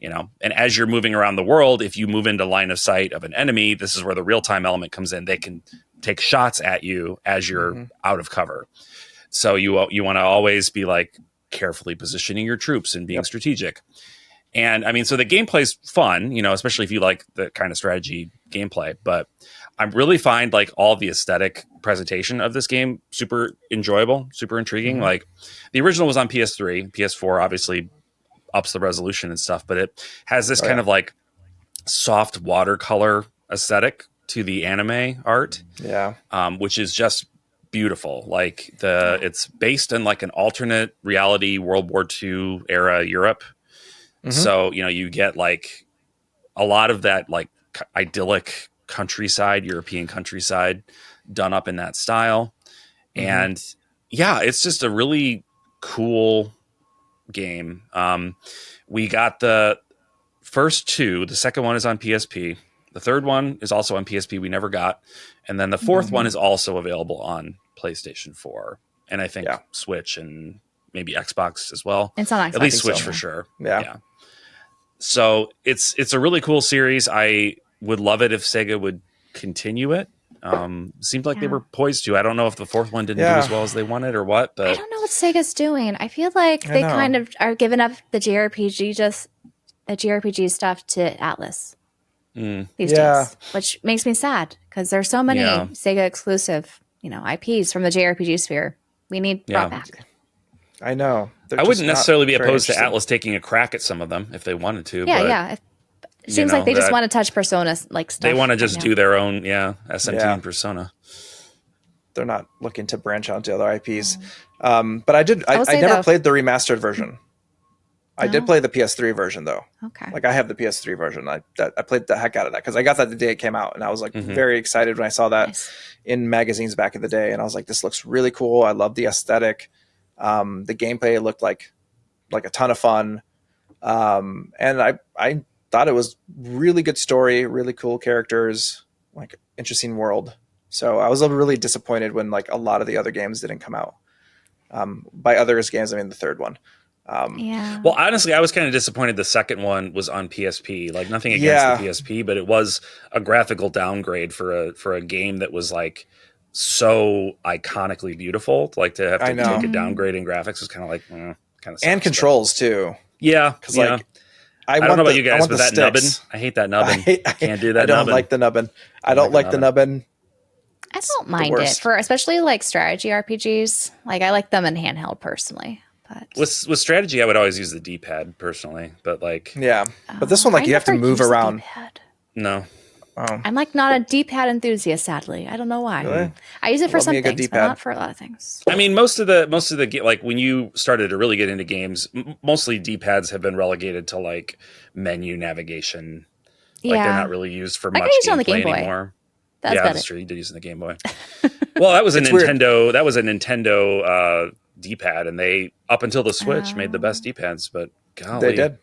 you know, and as you're moving around the world, if you move into line of sight of an enemy, this is where the real-time element comes in. They can take shots at you as you're out of cover. So you want to always be like carefully positioning your troops and being strategic. And I mean, so the gameplay's fun, you know, especially if you like the kind of strategy gameplay, but I really find like all the aesthetic presentation of this game super enjoyable, super intriguing. Like the original was on PS3, PS4 obviously ups the resolution and stuff, but it has this kind of like soft watercolor aesthetic to the anime art. Yeah. Which is just beautiful. Like it's based in like an alternate reality World War II era Europe. Mm-hmm. So, you get like a lot of that like idyllic countryside, European countryside done up in that style. Mm-hmm. And yeah, it's just a really cool game. We got the first two. The second one is on PSP. The third one is also on PSP. We never got. And then the fourth one is also available on PlayStation 4. And I think Switch and maybe Xbox as well. It's on Xbox. At least Switch for sure. Yeah. So it's a really cool series. I would love it if Sega would continue it. Seemed like they were poised to. I don't know if the fourth one didn't do as well as they wanted or what, but I don't know what Sega's doing. I feel like they kind of are giving up the JRPG stuff to Atlas these days, which makes me sad because there's so many Sega exclusive, IPs from the JRPG sphere. We need brought back. I know. I wouldn't necessarily be opposed to Atlas taking a crack at some of them if they wanted to. It seems like they just want to touch Persona like stuff. They want to just do their own, SMT and Persona. They're not looking to branch out to other IPs. But I never played the remastered version. I did play the PS3 version though. Okay. Like I have the PS3 version. I played the heck out of that because I got that the day it came out, and I was like very excited when I saw that in magazines back in the day. And I was like, this looks really cool. I love the aesthetic. The gameplay looked like a ton of fun. And I thought it was really good story, really cool characters, like interesting world. So I was really disappointed when like a lot of the other games didn't come out. By others games, I mean the third one. Well, honestly, I was kind of disappointed the second one was on PSP. Like nothing against the PSP, but it was a graphical downgrade for a game that was like so iconically beautiful. Like to have to take a downgrade in graphics was kind of like kind of and controls too. Yeah, because like I don't know about you guys, but that nubbin, I hate that nubbin. I can't do that. I don't like the nubbin. I don't like the nubbin. I don't mind it for especially like strategy RPGs. Like I like them in handheld personally. But with strategy, I would always use the D-pad personally. But like but this one like you have to move around. No. I'm like not a D-pad enthusiast, sadly. I don't know why. Really? I use it for some things, but not for a lot of things. I mean, most of the like when you started to really get into games, mostly D-pads have been relegated to like menu navigation. Like they're not really used for much gameplay anymore. That's true. You did use in the Game Boy. Well, that was a Nintendo. Weird. That was a Nintendo D-pad, and they up until the Switch made the best D-pads. But golly, they did.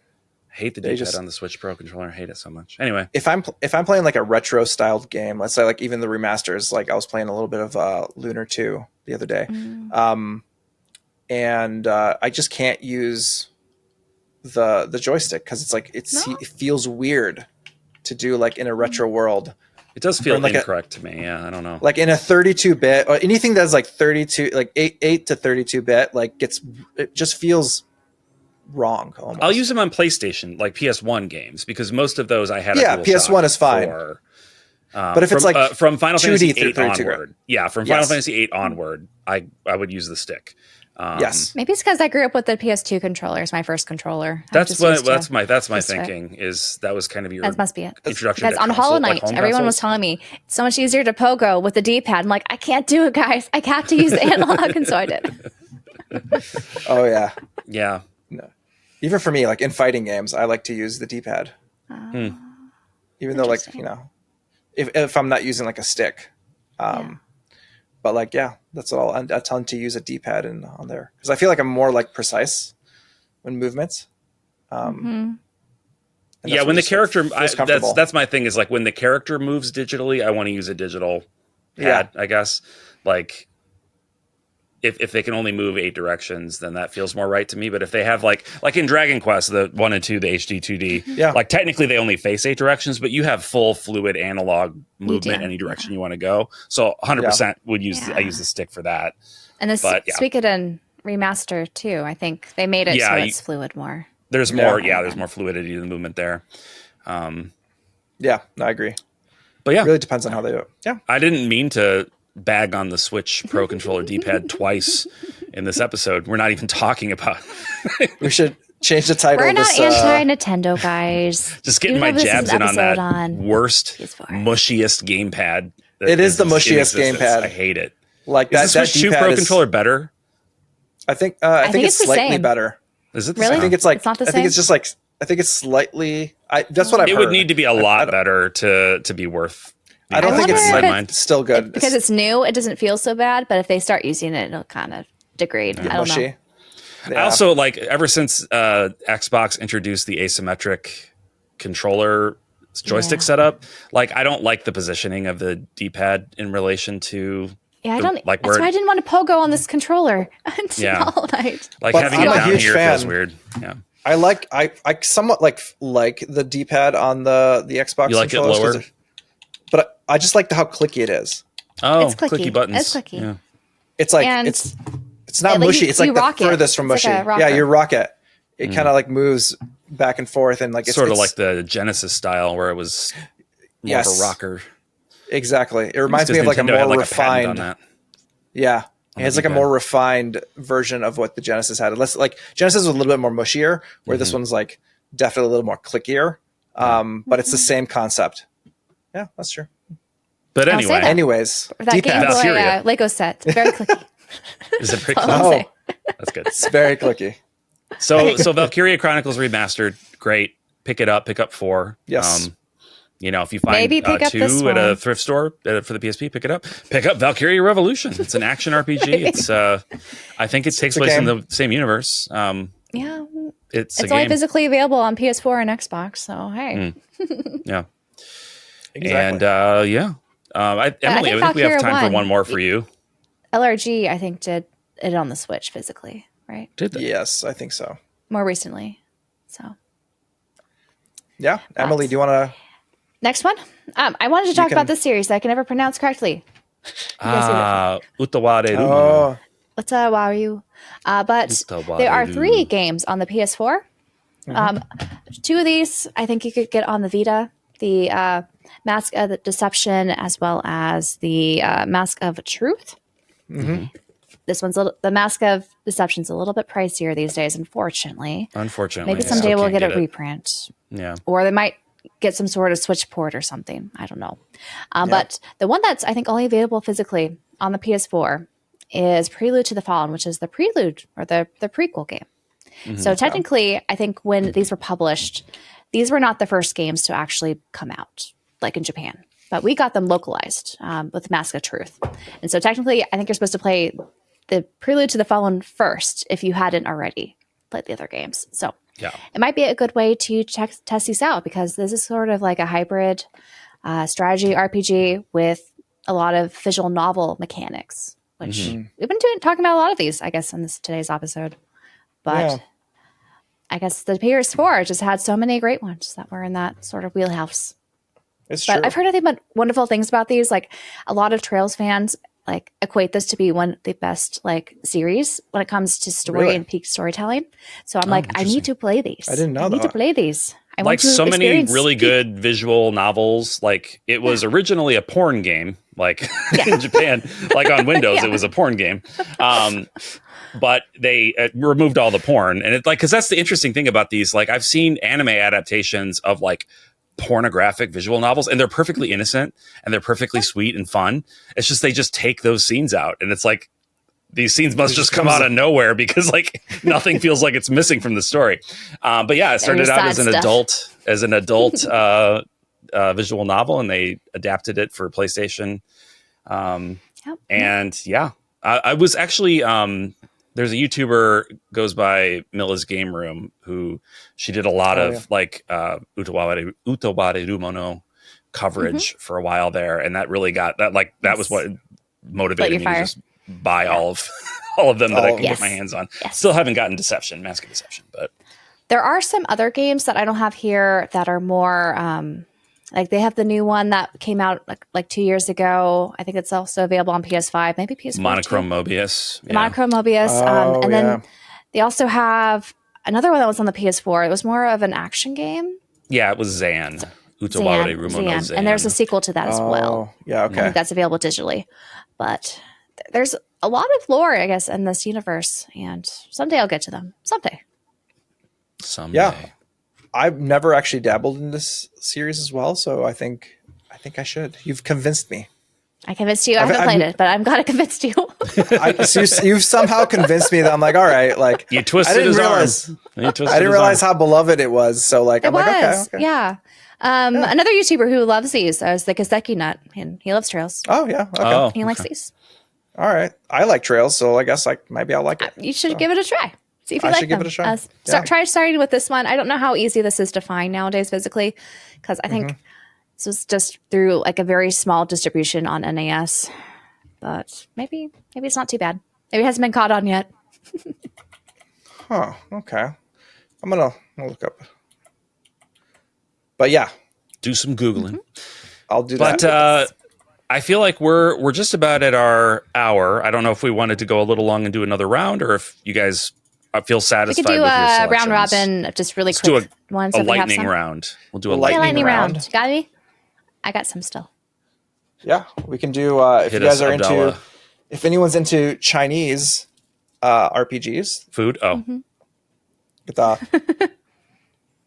I hate the D-pad on the Switch Pro controller. I hate it so much. Anyway, if I'm playing like a retro styled game, let's say like even the remasters, like I was playing a little bit of Lunar 2 the other day, and I just can't use the joystick because it's like it feels weird to do like in a retro world. It does feel like incorrect to me. Yeah, I don't know. Like in a 32-bit or anything that's like 32, like 8 to 32-bit, like it just feels wrong. Almost. I'll use them on PlayStation, like PS1 games, because most of those I had. PS1 is fine. But if it's like from Final Fantasy 8 onward, from Final Fantasy 8 onward, I would use the stick. Yes, maybe it's because I grew up with the PS2 controller as my first controller. That's my thinking. Is that was kind of your that must be it introduction? Because on Hollow Knight, everyone was telling me it's so much easier to pogo with the D-pad. I'm like, I can't do it, guys. I have to use the analog, and so I did. Oh yeah, yeah. No. Even for me, like in fighting games, I like to use the D-pad. Even though, like if I'm not using like a stick. But like, that's all. I tend to use a D-pad on there because I feel like I'm more like precise when movements. When the character, that's my thing is like when the character moves digitally, I want to use a digital pad. I guess like if they can only move 8 directions, then that feels more right to me. But if they have like in Dragon Quest, the 1 and 2, the HD 2D, like technically they only face 8 directions, but you have full fluid analog movement any direction you want to go. So 100% would use I use the stick for that. And this Suikoden remaster too. I think they made it so it's fluid more. There's more. There's more fluidity to the movement there. I agree. But it really depends on how they do it. Yeah, I didn't mean to bag on the Switch Pro controller D-pad twice in this episode. We're not even talking about we should change the title. We're not anti-Nintendo, guys. Just getting my jabs in on that worst, mushiest gamepad. It is the mushiest gamepad. I hate it. Like is the Switch 2 Pro controller better? I think it's slightly better. Is it? Really? I think it's like. It's not the same? I think it's just like. I think it's slightly. That's what I've heard. It would need to be a lot better to be worth. I don't think it's still good because it's new. It doesn't feel so bad, but if they start using it, it'll kind of degrade. I don't know. I also ever since Xbox introduced the asymmetric controller joystick setup, I don't like the positioning of the D-pad in relation to. Yeah, I don't. That's why I didn't want to pogo on this controller. All night. Having it down here feels weird. Yeah. I somewhat like the D-pad on the Xbox. You like it lower? But I just like how clicky it is. Oh, it's clicky buttons. It's clicky. Yeah. It's like it's not mushy. It's like the furthest from mushy. You rock it. It kind of moves back and forth and it's sort of like the Genesis style where it was more of a rocker. Exactly. It reminds me of a more refined. Yeah. It has a more refined version of what the Genesis had. Genesis was a little bit more mushier, where this one's definitely a little more clickier. But it's the same concept. Yeah, that's true. But anyways, that Game Boy Lego set, very clicky. Is it very clicky? That's good. It's very clicky. So Valkyria Chronicles Remastered, great. Pick it up. Pick up 4. Yes. If you find 2 at a thrift store for the PSP, pick it up. Pick up Valkyria Revolution. It's an action RPG. It's I think it takes place in the same universe. Yeah. It's only physically available on PS4 and Xbox. So hey. Yeah. Exactly. And Emily, I think we have time for one more for you. LRG, I think, did it on the Switch physically, right? Did they? Yes, I think so. More recently. So. Yeah. Emily, do you want to... Next one? I wanted to talk about this series that I can never pronounce correctly. Utawarerumono. Utawarerumono. But there are 3 games on the PS4. 2 of these, I think you could get on the Vita. The Mask of the Deception, as well as the Mask of Truth. Mm-hmm. This one's the Mask of Deception's a little bit pricier these days, unfortunately. Maybe someday we'll get a reprint. Yeah. Or they might get some sort of Switch port or something. I don't know. But the one that's, I think, only available physically on the PS4 is Prelude to the Fallen, which is the prelude or the prequel game. Mm-hmm. So technically, I think when these were published, these were not the first games to actually come out, in Japan. But we got them localized with Mask of Truth. And so technically, I think you're supposed to play the Prelude to the Fallen first if you hadn't already played the other games. So it might be a good way to test these out, because this is sort of like a hybrid strategy RPG with a lot of visual novel mechanics, which we've been talking about a lot of these, I guess, in today's episode. But I guess the PS4 just had so many great ones that were in that sort of wheelhouse. It's true. I've heard nothing but wonderful things about these. A lot of Trails fans equate this to be one of the best series when it comes to story and peak storytelling. So I'm I need to play these. I didn't know that. I need to play these. I want to so many really good visual novels. It was originally a porn game, in Japan, on Windows, it was a porn game. But they removed all the porn, and because that's the interesting thing about these. I've seen anime adaptations of pornographic visual novels, and they're perfectly innocent and they're perfectly sweet and fun. It's just they just take those scenes out, and it's these scenes must just come out of nowhere because nothing feels like it's missing from the story. But yeah, it started out as an adult visual novel, and they adapted it for PlayStation. And I was actually there's a YouTuber goes by Milla's Game Room, who she did a lot of Utawarerumono coverage for a while there, and that really got that that was what motivated me to just buy all of them that I can get my hands on. Still haven't gotten Mask of Deception, but there are some other games that I don't have here that are more they have the new one that came out like 2 years ago. I think it's also available on PS5, maybe PS4. Monochrome Mobius. Monochrome Mobius. And then they also have another one that was on the PS4. It was more of an action game. Yeah, it was Zan. Utawarerumono Zan. And there's a sequel to that as well. Yeah, okay. I think that's available digitally. But there's a lot of lore, I guess, in this universe. And someday I'll get to them. Someday. Someday. Yeah, I've never actually dabbled in this series as well, so I think I should. You've convinced me. I convinced you. I haven't played it, but I'm glad I convinced you. So you've somehow convinced me that I'm like, all right, like you twisted his arm. I didn't realize how beloved it was. So like, I'm like, okay. Yeah. Another YouTuber who loves these is the Kaseki Nut, and he loves Trails. Oh yeah, okay. He likes these. All right, I like Trails, so I guess like maybe I'll like it. You should give it a try. See if you like them. Give it a try. Try starting with this one. I don't know how easy this is to find nowadays physically, because I think this was just through like a very small distribution on NAS. But maybe it's not too bad. Maybe it hasn't been caught on yet. Huh. Okay. I'm gonna look up. But yeah, do some Googling. I'll do that. But I feel like we're just about at our hour. I don't know if we wanted to go a little long and do another round, or if you guys feel satisfied with your selections. We could do a round robin, just really quick. Let's do a lightning round. We'll do a lightning round. You got me? I got some still. Yeah, we can do. If you guys are into, if anyone's into Chinese RPGs, food. Oh, I'm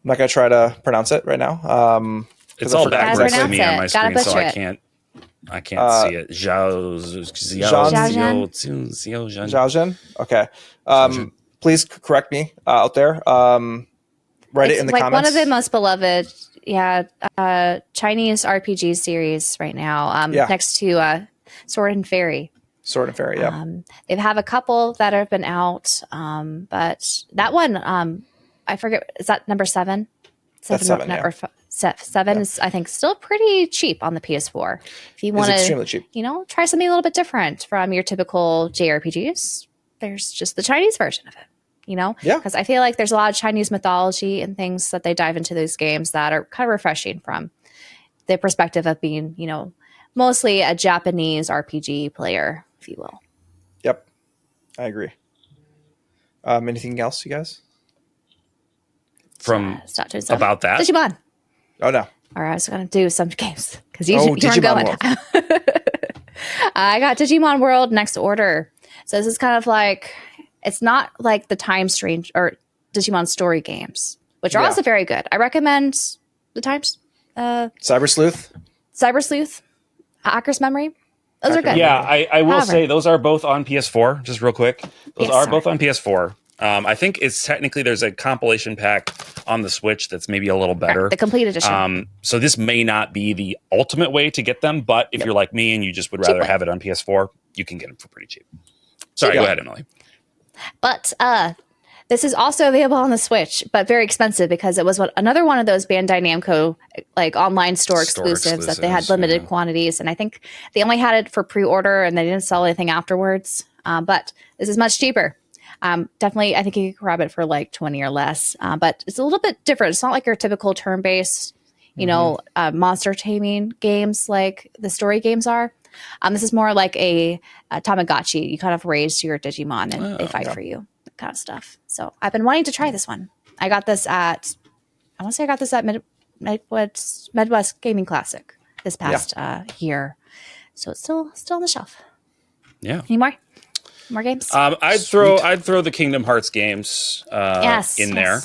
not gonna try to pronounce it right now. It's all backwards to me on my screen, so I can't see it. Zhaozhen. Okay. Please correct me out there. Write it in the comments. One of the most beloved, Chinese RPG series right now. Next to Sword and Fairy. Sword and Fairy. Yeah. They have a couple that have been out, but that one, I forget. Is that number 7? That's 7. Or 7 is, I think, still pretty cheap on the PS4. If you want to, extremely cheap. Try something a little bit different from your typical JRPGs, there's just the Chinese version of it. Because I feel like there's a lot of Chinese mythology and things that they dive into those games that are kind of refreshing from the perspective of being, mostly a Japanese RPG player, if you will. Yep, I agree. Anything else, you guys? From about that? Digimon. Oh no. Or I was going to do some games because you weren't going. I got Digimon World Next Order. So this is kind of like, it's not like the Time Strange or Digimon story games, which are also very good. I recommend the Times. Cyber Sleuth, Hacker's Memory. Those are good. Yeah, I will say those are both on PS4. Just real quick, those are both on PS4. I think it's technically there's a compilation pack on the Switch that's maybe a little better. The complete edition. So this may not be the ultimate way to get them, but if you're like me and you just would rather have it on PS4, you can get them for pretty cheap. Sorry, go ahead, Emily. But this is also available on the Switch, but very expensive because it was another one of those Bandai Namco like online store exclusives that they had limited quantities, and I think they only had it for pre-order and they didn't sell anything afterwards. But this is much cheaper. Definitely, I think you can grab it for like 20 or less. But it's a little bit different. It's not like your typical turn-based, monster taming games like the story games are. This is more like a Tamagotchi. You kind of raise your Digimon and they fight for you, that kind of stuff. So I've been wanting to try this one. I got this at Midwest Gaming Classic this past year. So it's still on the shelf. Yeah. Any more games? I'd throw the Kingdom Hearts games in there.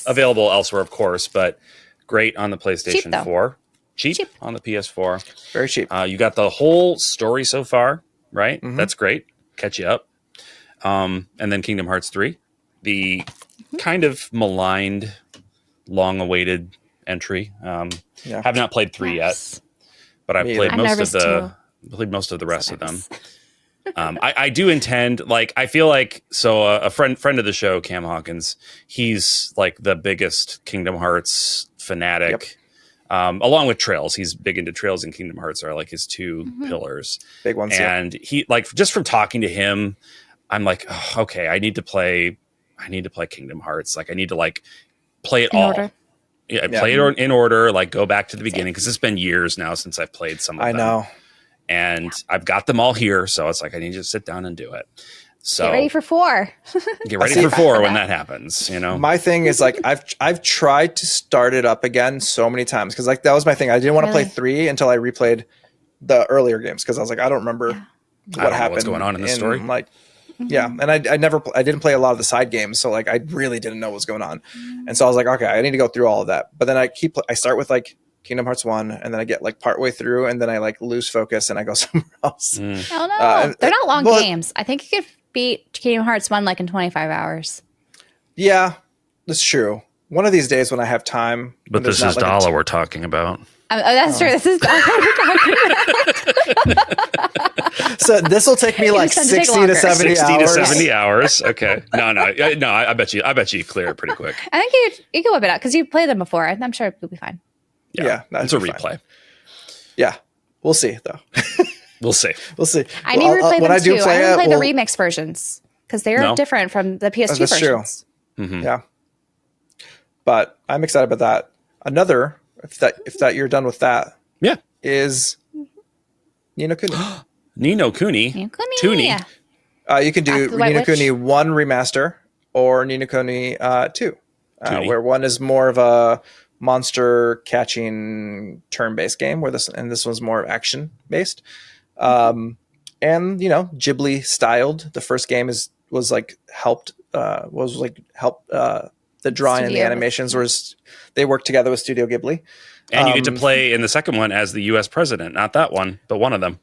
Available elsewhere, of course, but great on the PlayStation 4. Cheap on the PS4. Very cheap. You got the whole story so far, right? Mm-hmm. That's great. Catch you up. And then Kingdom Hearts 3, the kind of maligned, long-awaited entry. Have not played 3 yet, but I've played most of the rest of them. I do intend, I feel like, a friend of the show, Cam Hawkins, he's like the biggest Kingdom Hearts fanatic. Yep. Along with Trails, he's big into Trails and Kingdom Hearts are like his two pillars, big ones. And he just from talking to him, I'm like, okay, I need to play Kingdom Hearts. I need to play it all. Order. Yeah, play it in order. Go back to the beginning because it's been years now since I've played some of them. I know, and I've got them all here, so it's I need to sit down and do it. So get ready for 4. Get ready for 4 when that happens. My thing is I've tried to start it up again so many times because that was my thing. I didn't want to play 3 until I replayed the earlier games because I was I don't remember what happened. What's going on in the story? Yeah, and I didn't play a lot of the side games, so like I really didn't know what was going on, and so I was like, okay, I need to go through all of that. But then I start with like Kingdom Hearts 1, and then I get like partway through, and then I like lose focus and I go somewhere else. Oh no, they're not long games. I think you could beat Kingdom Hearts 1 like in 25 hours. Yeah, that's true. One of these days when I have time. But this is like Dallah we're talking about. That's true. This is Dallah we're talking about. So this will take me like 60 to 70 hours. 60 to 70 hours. Okay. No. I bet you clear it pretty quick. I think you can whip it out because you played them before. I'm sure you'll be fine. Yeah, it's a replay. Fine. Yeah, we'll see though. We'll see. I need to replay them too. I haven't played the remix versions because they're different from the PS2 that's versions. True. Mm-hmm. Yeah, but I'm excited about that. Another, if that you're done with that, is Ni no Kuni. Ni no Kuni. Tuni. You can do Ni no Kuni 1 remaster or Ni no Kuni 2, where one is more of a monster catching turn-based game, where this one's more action based, and Ghibli styled. The first game was helped the drawing and the animations they worked together with Studio Ghibli. And you get to play in the second one as the U.S. president, not that one, but one of them.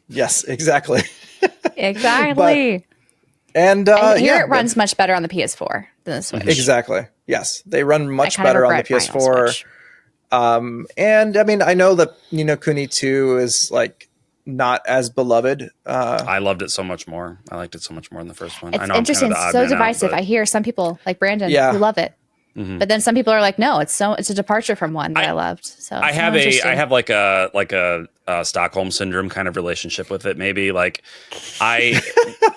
Yes, exactly. Exactly. And it runs much better on the PS4 than the Switch. Exactly. Yes, they run much better on the PS4. And I mean, I know that Ni no Kuni 2 is like not as beloved. I loved it so much more. I liked it so much more than the first one. It's I know interesting. I'm It's so divisive. I hear some people like Branden who love it. Mm-hmm. But then some people are like, no, it's a departure from one that I loved. So I have like a Stockholm syndrome kind of relationship with it. Maybe like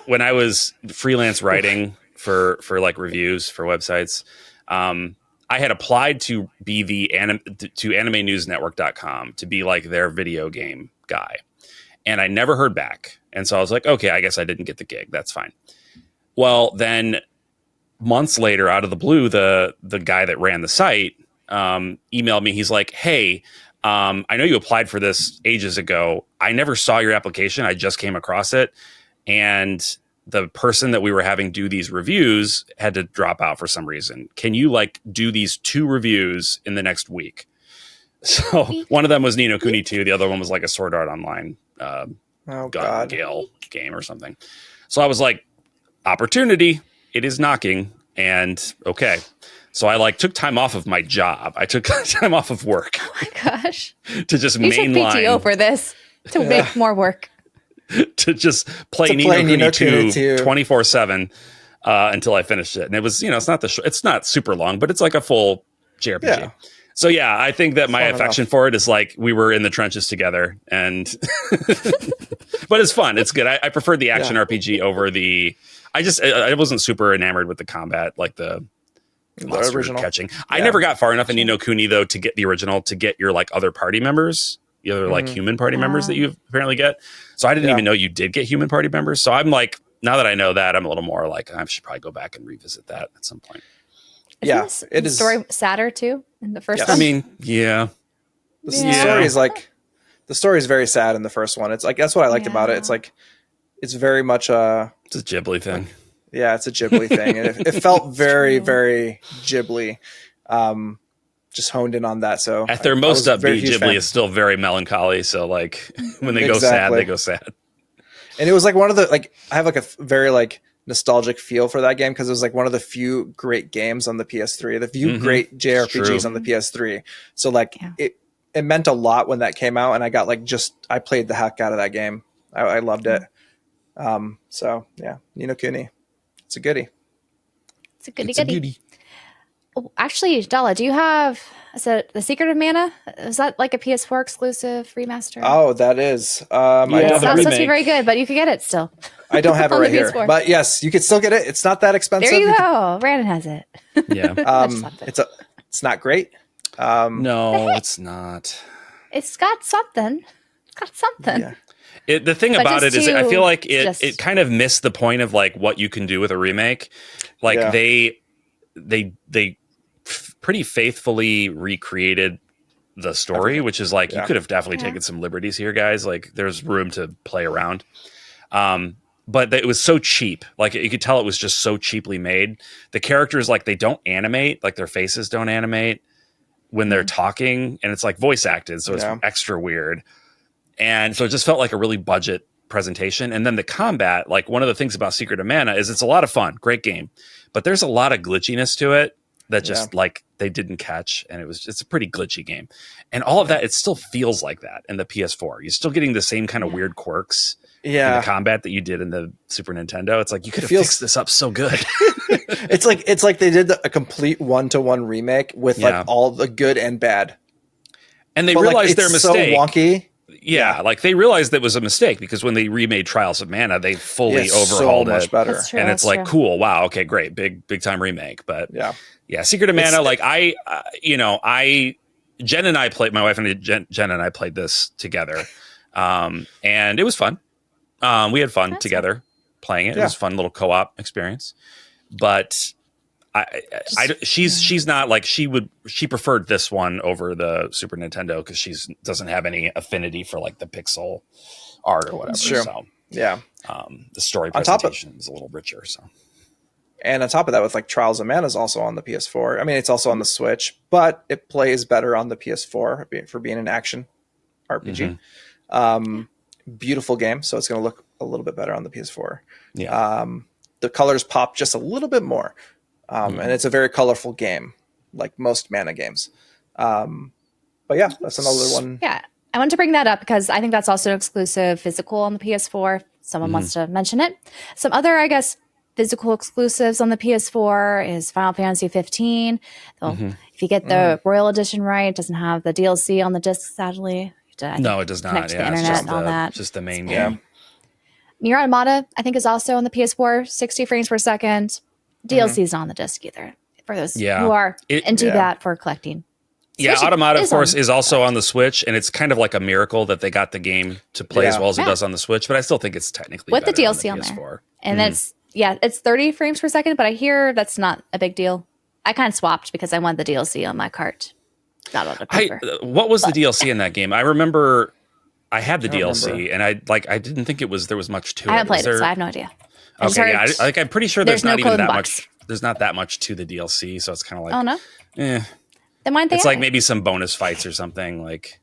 when I was freelance writing for like reviews for websites, I had applied to be to AnimeNewsNetwork.com to be like their video game guy, and I never heard back. And so I was like, okay, I guess I didn't get the gig. That's fine. Well, then months later, out of the blue, the guy that ran the site emailed me. He's like, hey, I know you applied for this ages ago. I never saw your application. I just came across it. And the person that we were having do these reviews had to drop out for some reason. Can you like do these 2 reviews in the next week? So one of them was Ni no Kuni 2. The other one was like a Sword Art Online Gale game or something. So I was like, opportunity. It is knocking, and okay. So I like took time off of my job. I took time off of work. Oh my gosh! To just you took PTO for this to make more work. To just play Ni no Kuni 2 24/7 until I finished it, and it was it's not super long, but it's like a full JRPG. Yeah. So yeah, I think that my affection for it is like we were in the trenches together, and but it's fun. It's good. I preferred the action RPG over the. I wasn't super enamored with the combat, like the monster original catching. Yeah. I never got far enough in Ni no Kuni though to get the original, to get your like other party members, the other like human party members that you apparently get. So I didn't even know you did get human party members. So I'm like, now that I know that, I'm a little more like I should probably go back and revisit that at some point. Isn't the story sadder too in the first one? I mean, yeah. The story is like the story is very sad in the first one. It's like that's what I liked about it. It's like it's very much it's a Ghibli thing. Yeah, it's a Ghibli thing. And it felt very, very Ghibli. Just honed in on that. So at their most upbeat, Ghibli is still very melancholy. So like when they go sad, they go sad. And it was like one of the I have like a very like nostalgic feel for that game because it was like one of the few great games on the PS3, the few great JRPGs on the PS3. So like it meant a lot when that came out, and I got like I played the heck out of that game. I loved it. So yeah, Ni no Kuni. It's a goodie. It's a goodie. Oh, actually, Dallah, do you have The Secret of Mana? Is that like a PS4 exclusive remaster? Oh, that is. It's not supposed to be very good, but you can get it still. I don't have it right here. But yes, you can still get it. It's not that expensive. There you go. Branden has it. Yeah. It's not great. No, it's not. It's got something. Yeah. The thing about it is I feel like it kind of missed the point of like what you can do with a remake. Like they pretty faithfully recreated the story, which is like you could have definitely taken some liberties here, guys. Like there's room to play around. But it was so cheap. Like you could tell it was just so cheaply made. The characters, like they don't animate, like their faces don't animate when they're talking, and it's like voice acted, so it's extra weird. And so it just felt like a really budget presentation. And then the combat, like one of the things about Secret of Mana is it's a lot of fun, great game, but there's a lot of glitchiness to it that just like they didn't catch, and it's a pretty glitchy game. And all of that, it still feels like that in the PS4. You're still getting the same kind of weird quirks in the combat that you did in the Super Nintendo. It's like you could have fixed this up so good. it's like they did a complete 1-to-1 remake with like all the good and bad. And they realized their mistake. So wonky. Yeah, like they realized that was a mistake, because when they remade Trials of Mana, they fully overhauled so much it. Better. True, and it's like, cool, wow, okay, great, big time remake. But yeah, Secret of Mana, like Jen and I played, my wife and Jen and I played this together, and it was fun. We had fun together playing it. It was a fun little co-op experience. But she's not like she preferred this one over the Super Nintendo because she doesn't have any affinity for like the pixel art or whatever. Sure. So the story presentation is a little richer. So, and on top of that, with like Trials of Mana is also on the PS4. I mean, it's also on the Switch, but it plays better on the PS4 for being an action RPG. Beautiful game, so it's going to look a little bit better on the PS4. The colors pop just a little bit more. And it's a very colorful game, like most Mana games. But yeah, that's another one. Yeah, I wanted to bring that up because I think that's also exclusive physical on the PS4. Someone wants to mention it. Some other, I guess, physical exclusives on the PS4 is Final Fantasy 15. If you get the Royal Edition right, it doesn't have the DLC on the disc, sadly. No, it does not. Connect to the internet and all that. Just the main game. Nier Automata, I think, is also on the PS4, 60 frames per second. DLC is not on the disc either, for those who are into that for collecting. Switch Automata, of course, is also on the Switch, and it's kind of like a miracle that they got the game to play as well as it does on the Switch, but I still think it's technically with the better DLC on the on PS4. There. And it's 30 frames per second, but I hear that's not a big deal. I kind of swapped because I want the DLC on my cart. Not on the paper. What was the DLC in that game? I remember I had the DLC, and I didn't think there was much to it. I haven't played it, so I have no idea. Okay, I'm pretty sure there's not even that box. much. There's not that much to the DLC, so it's kind of like, oh no, then why didn't they? It's like maybe some bonus fights or something. Like,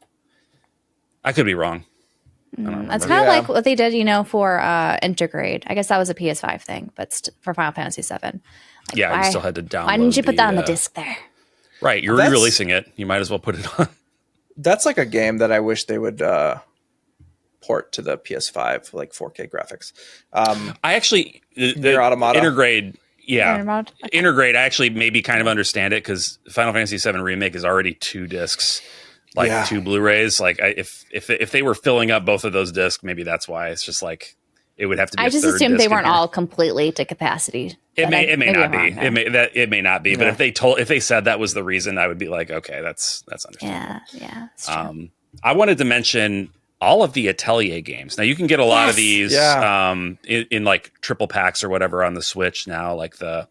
I could be wrong. It's kind of like what they did, for Intergrade. I guess that was a PS5 thing, but for Final Fantasy VII. You still had to download. Why didn't you put that on the disc there? Right, you're re-releasing it. You might as well put it on. That's like a game that I wish they would port to the PS5, like 4K graphics. I actually Nier Automata. Intergrade, Intergrade. I actually maybe kind of understand it because Final Fantasy VII Remake is already 2 discs, like 2 Blu-rays. Like if they were filling up both of those discs, maybe that's why. It's just like it would have to be. I just assumed they weren't all completely to capacity. It may not be. It may not be. But if they said that was the reason, I would be like, okay, that's understandable. Yeah. That's true. I wanted to mention all of the Atelier games. Now you can get a lot of these in like triple packs or whatever on the Switch now. Like the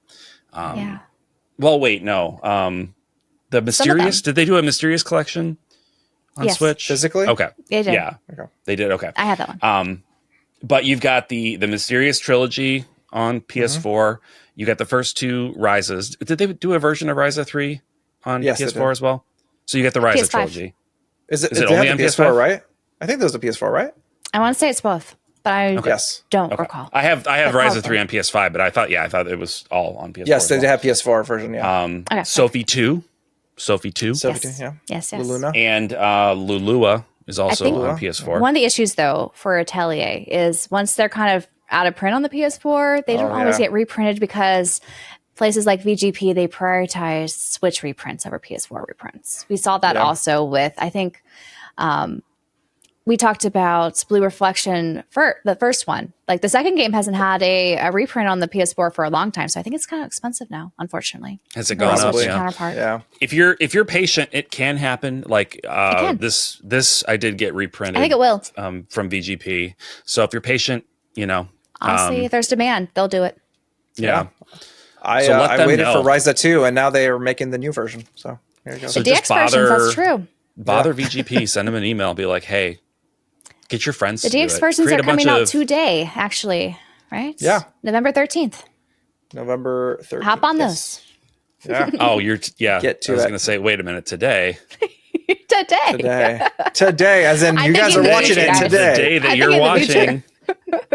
well, wait, no. The Mysterious. Did they do a Mysterious collection on Switch physically? Okay, they did. Yeah, they did. Okay, I had that one. But you've got the Mysterious trilogy on PS4. You got the first 2 Rises. Did they do a version of Ryza 3 on PS4 as well? So you got the Ryza trilogy. Is it only on PS4, right? I think there's a PS4, right? I want to say it's both, but I don't recall. I have Ryza 3 on PS5, but I thought it was all on PS4. Yes, they have PS4 version, Sophie 2. Yes. Luluna. And Lulua is also on PS4. One of the issues, though, for Atelier is once they're kind of out of print on the PS4, they don't always get reprinted because places like VGP, they prioritize Switch reprints over PS4 reprints. We saw that also with, I think, we talked about Blue Reflection for the first one. Like the second game hasn't had a reprint on the PS4 for a long time, so I think it's kind of expensive now. Unfortunately, has it gone up? Counterpart. Yeah. If you're patient, it can happen. Like this, I did get reprinted. I think it will from VGP. So if you're patient, honestly, if there's demand, they'll do it. Yeah. I waited for Ryza 2, and now they are making the new version. So here you go. So the DX versions, that's true. Bother VGP, send them an email, be like, hey. Get your friends. The to do DX it. versions Create are a bunch coming out of- today, actually, right? Yeah. November 13th. November 13th. Hop on yes. those. Yeah. Oh, yeah. Get to I was it. going to say, wait a minute, today. Today, as in I you think guys in are the watching future, it guys. The today. day that I you're think in the future.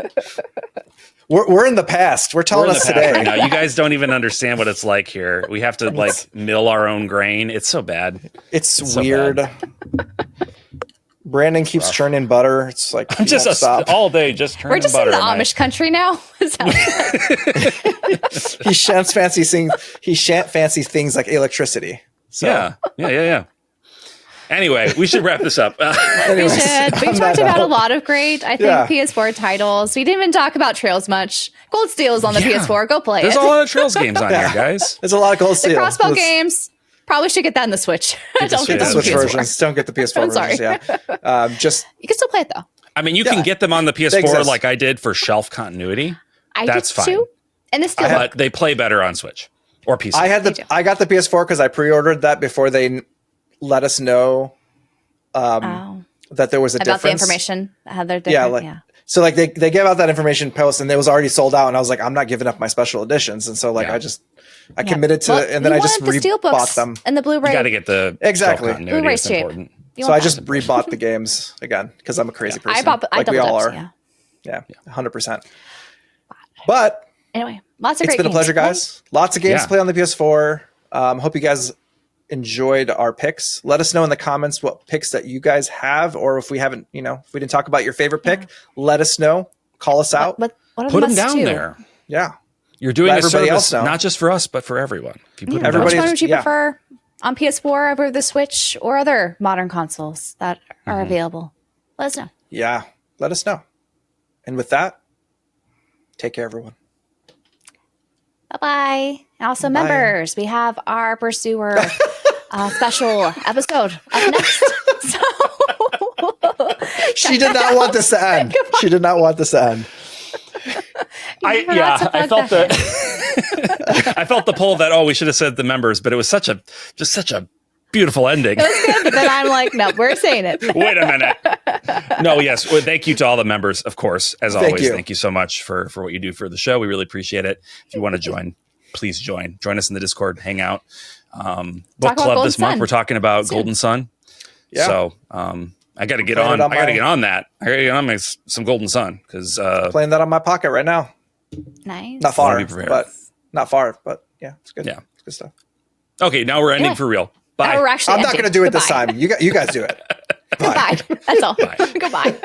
watching. We're in the past. We're We're telling in the us past today. right now. You guys don't even understand what it's like here. We have to like mill our own grain. It's so bad. It's so weird. bad. Branden keeps churning butter. It's like I'm he just won't stop. all day just turning We're just butter. in the and Amish country now. It sounds like. He chants fancy things. He chant fancy things like electricity. So, Yeah. Anyway, we should wrap this up. We anyways, should. We on talked that about a note, lot of great, I think, Yeah. PS4 titles. We didn't even talk about Trails much. Gold Steel is on the Yeah. PS4. Go play There's it. a lot of Trails games on here, guys. There's a lot of gold The steel. crossbow Let's- games. Probably should get that in the Switch. Don't Switch. get The that in Switch the PS4. versions. Don't get the PS4 I'm sorry. versions. Yeah. Just You can still play it though. I mean, you Yeah. can get them on the They PS4 exist. like I did for shelf continuity. That's did fine. too. And the Steel But they play better on Switch or PC. They do. I got the PS4 because I pre-ordered that before they let us know that there was a about difference. the information. How they're Yeah, different. so like they gave out that information post and it was already sold out, and I was like, I'm not giving up my special editions, and so like Yeah. I committed to it, and then I just the rebought steelbooks them. and the Blu-ray. You got to get the Exactly. shelf continuity. Blu-ray It's shape. important. You So want I just that. rebought the games again because I'm a crazy person. I like we double all dipped, are. yeah. Yeah, 100%. But Anyway, lots of it's great been a games. pleasure, guys. Lots of games Yeah. to play on the PS4. Hope you guys enjoyed our picks. Let us know in the comments what picks that you guys have, or if we haven't, if we didn't talk about your favorite pick, let us know. Call us out. What are Put the them must down do? there. Yeah. You're doing Let a everybody service else know. not just for us, but for everyone. If you put them Everybody- Which one would you yeah. prefer on PS4 over the Switch or other modern consoles that are available? Let us know. Yeah. Let us know. And with that, take care, everyone. Bye-bye. Also, Bye. members, we have our Pursuer special episode up next. So She did not want this to end. She did not want this to end. I felt the I felt the pull that we should have said the members, but it was such a beautiful ending. it was good, but then I'm like, no, we're saying it. Wait a minute. No, yes. Well, thank you to all the members, of course. As always, you. thank you so much for what you do for the show. We really appreciate it. If you want to join, please join. Join us in the Discord, hang out. Book about club Golden this month. Sun. We're talking about Soon. Golden Sun. Yeah. So I got to get Playing on. it on I got to my- get on that. I got to get on some Golden Sun because Playing that on my pocket right now. Nice. Not far, be prepared. but yeah, it's good. Yeah. It's good stuff. okay. Now we're ending Anyway. for real. Bye. Now we're actually I'm not ending. going to do it this Goodbye. time. You guys do it. Bye. Goodbye. That's all. Bye. Goodbye.